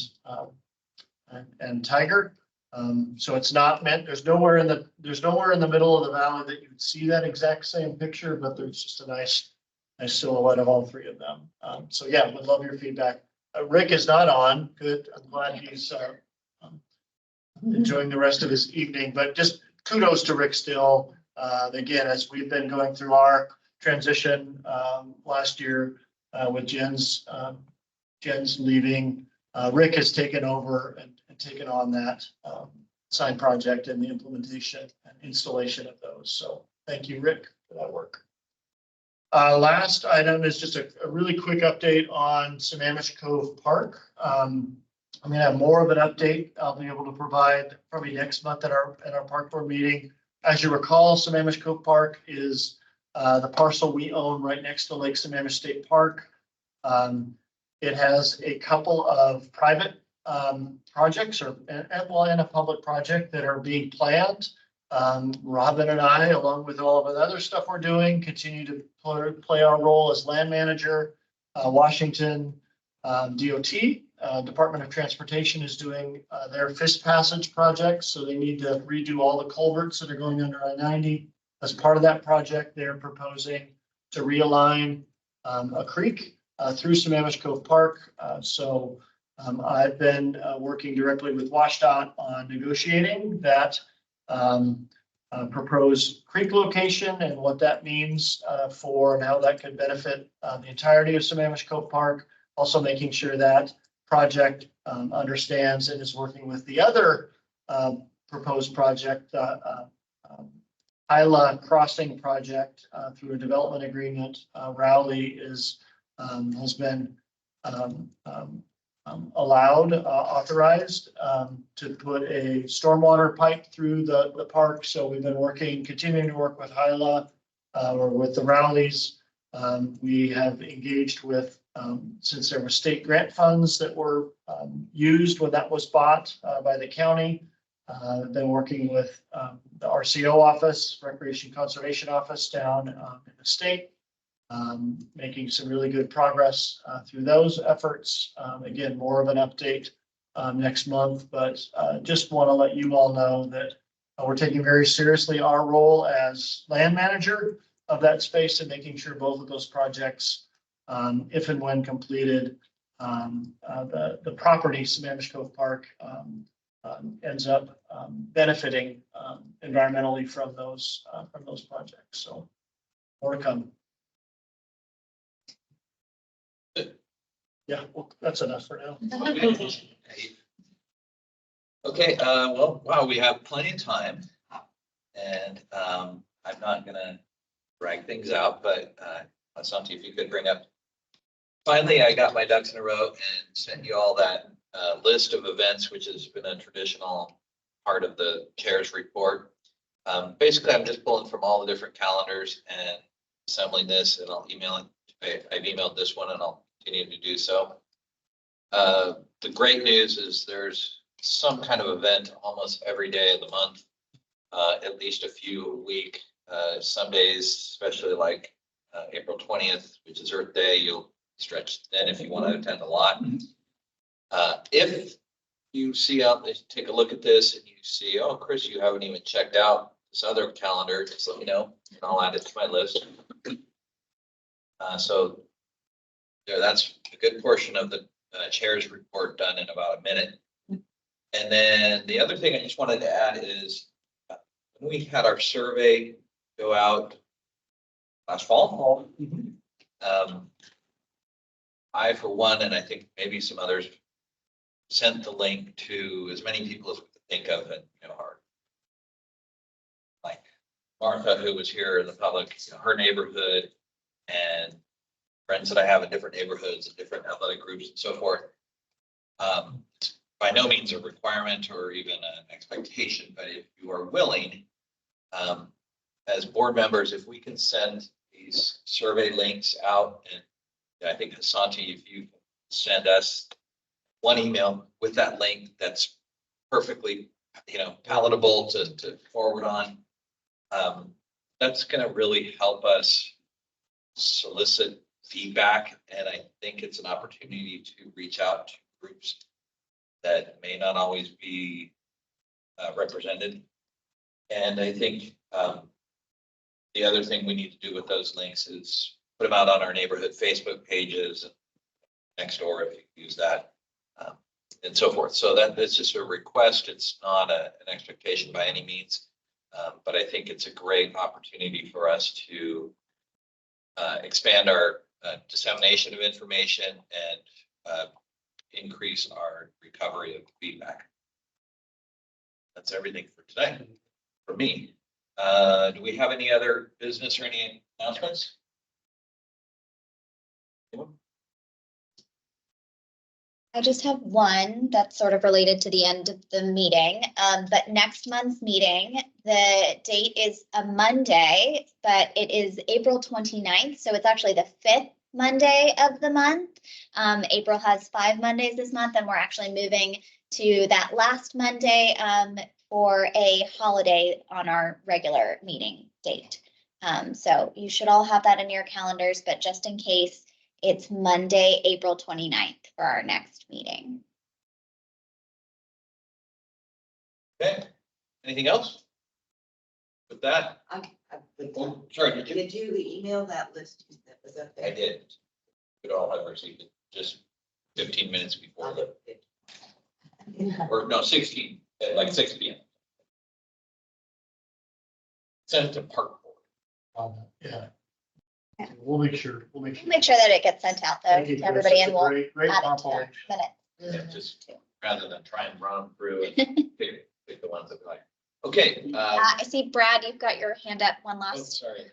tiger. So it's not meant. There's nowhere in the middle of the valley that you would see that exact same picture, but there's just a nice silhouette of all three of them. So yeah, would love your feedback. Rick is not on. Good. I'm glad he's enjoying the rest of his evening, but just kudos to Rick Still. Again, as we've been going through our transition last year with Jen's leaving, Rick has taken over and taken on that sign project and the implementation and installation of those. So thank you, Rick, for that work. Last item is just a really quick update on Sammamish Cove Park. I'm going to have more of an update I'll be able to provide probably next month at our park board meeting. As you recall, Sammamish Cove Park is the parcel we own right next to Lake Sammamish State Park. It has a couple of private projects and a public project that are being planned. Robin and I, along with all of the other stuff we're doing, continue to play our role as land manager. Washington DOT, Department of Transportation, is doing their Fist Passage project. So they need to redo all the culverts that are going under I-90. As part of that project, they're proposing to realign a creek through Sammamish Cove Park. So I've been working directly with WashDOT on negotiating that proposed creek location and what that means for and how that could benefit the entirety of Sammamish Cove Park. Also making sure that project understands and is working with the other proposed project Isla Crossing project through a development agreement. Rowley has been allowed, authorized to put a stormwater pipe through the park. So we've been continuing to work with Isla or with the Rowleys. We have engaged with, since there were state grant funds that were used when that was bought by the county, been working with the RCO office, Recreation Conservation Office down in the state, making some really good progress through those efforts. Again, more of an update next month, but just want to let you all know that we're taking very seriously our role as land manager of that space and making sure both of those projects, if and when completed, the property, Sammamish Cove Park, ends up benefiting environmentally from those projects. So more to come. Yeah, well, that's enough for now. Okay, well, wow, we have plenty of time. And I'm not gonna drag things out, but Asante, if you could bring up. Finally, I got my ducks in a row and sent you all that list of events, which has been a traditional part of the chair's report. Basically, I'm just pulling from all the different calendars and assembling this, and I'll email it. I've emailed this one and I'll continue to do so. The great news is there's some kind of event almost every day of the month, at least a few a week. Some days, especially like April 20th, which is Earth Day, you'll stretch then if you want to attend a lot. If you see out, take a look at this and you see, oh, Chris, you haven't even checked out this other calendar, just let me know and I'll add it to my list. So there, that's a good portion of the chair's report done in about a minute. And then the other thing I just wanted to add is when we had our survey go out last fall, I, for one, and I think maybe some others, sent the link to as many people as we could think of, and like Martha, who was here in the public, her neighborhood, and friends that I have in different neighborhoods and different athletic groups and so forth. It's by no means a requirement or even an expectation, but if you are willing, as board members, if we can send these survey links out, and I think Asante, if you send us one email with that link that's perfectly, palatable to forward on, that's going to really help us solicit feedback. And I think it's an opportunity to reach out to groups that may not always be represented. And I think the other thing we need to do with those links is put them out on our neighborhood Facebook pages, and next door if you use that, and so forth. So that's just a request. It's not an expectation by any means, but I think it's a great opportunity for us to expand our dissemination of information and increase our recovery of feedback. That's everything for today, for me. Do we have any other business or any announcements? I just have one that's sort of related to the end of the meeting, but next month's meeting, the date is a Monday, but it is April 29th. So it's actually the 5th Monday of the month. April has 5 Mondays this month, and we're actually moving to that last Monday for a holiday on our regular meeting date. So you should all have that in your calendars, but just in case, it's Monday, April 29th for our next meeting. Okay, anything else? With that, sorry, Did you email that list? Was that there? I did. We'd all have received it just 15 minutes before or no, 16, at like 6 p.m. Send it to Park Board. Yeah. We'll make sure. Make sure that it gets sent out though Thank you, to Chris. everybody, That's and a we'll great add it to the compilation. minutes. Yeah, just rather than try and run them through and pick the ones that like. Okay, I see Brad, you've got your hand up one Oh, last. sorry.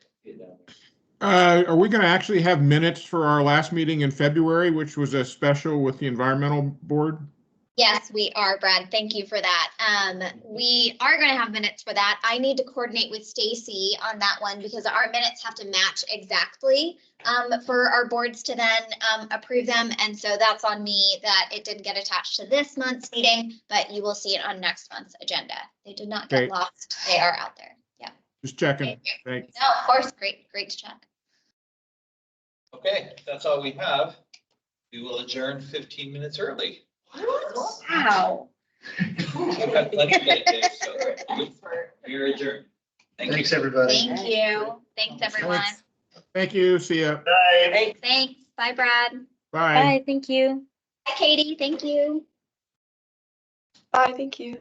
Are we going to actually have minutes for our last meeting in February, which was a special with the environmental board? Yes, we are, Brad. Thank you for that. We are going to have minutes for that. I need to coordinate with Stacy on that one because our minutes have to match exactly for our boards to then approve them. And so that's on me that it didn't get attached to this month's meeting, but you will see it on next month's agenda. They did not get Okay. lost. They are out there. Yeah. Just checking. Thanks. No, of course. Great to check. okay, that's all we have. We will adjourn 15 minutes early. Wow. You had plenty of minutes, Dave, so you're adjourned. Thank you. Thanks, everybody. Thank you. Thanks, everyone. Thank you. See ya. Bye. Thanks. Bye, Brad. Bye. Bye, thank you. Bye, Katie. Thank you. Bye, thank you.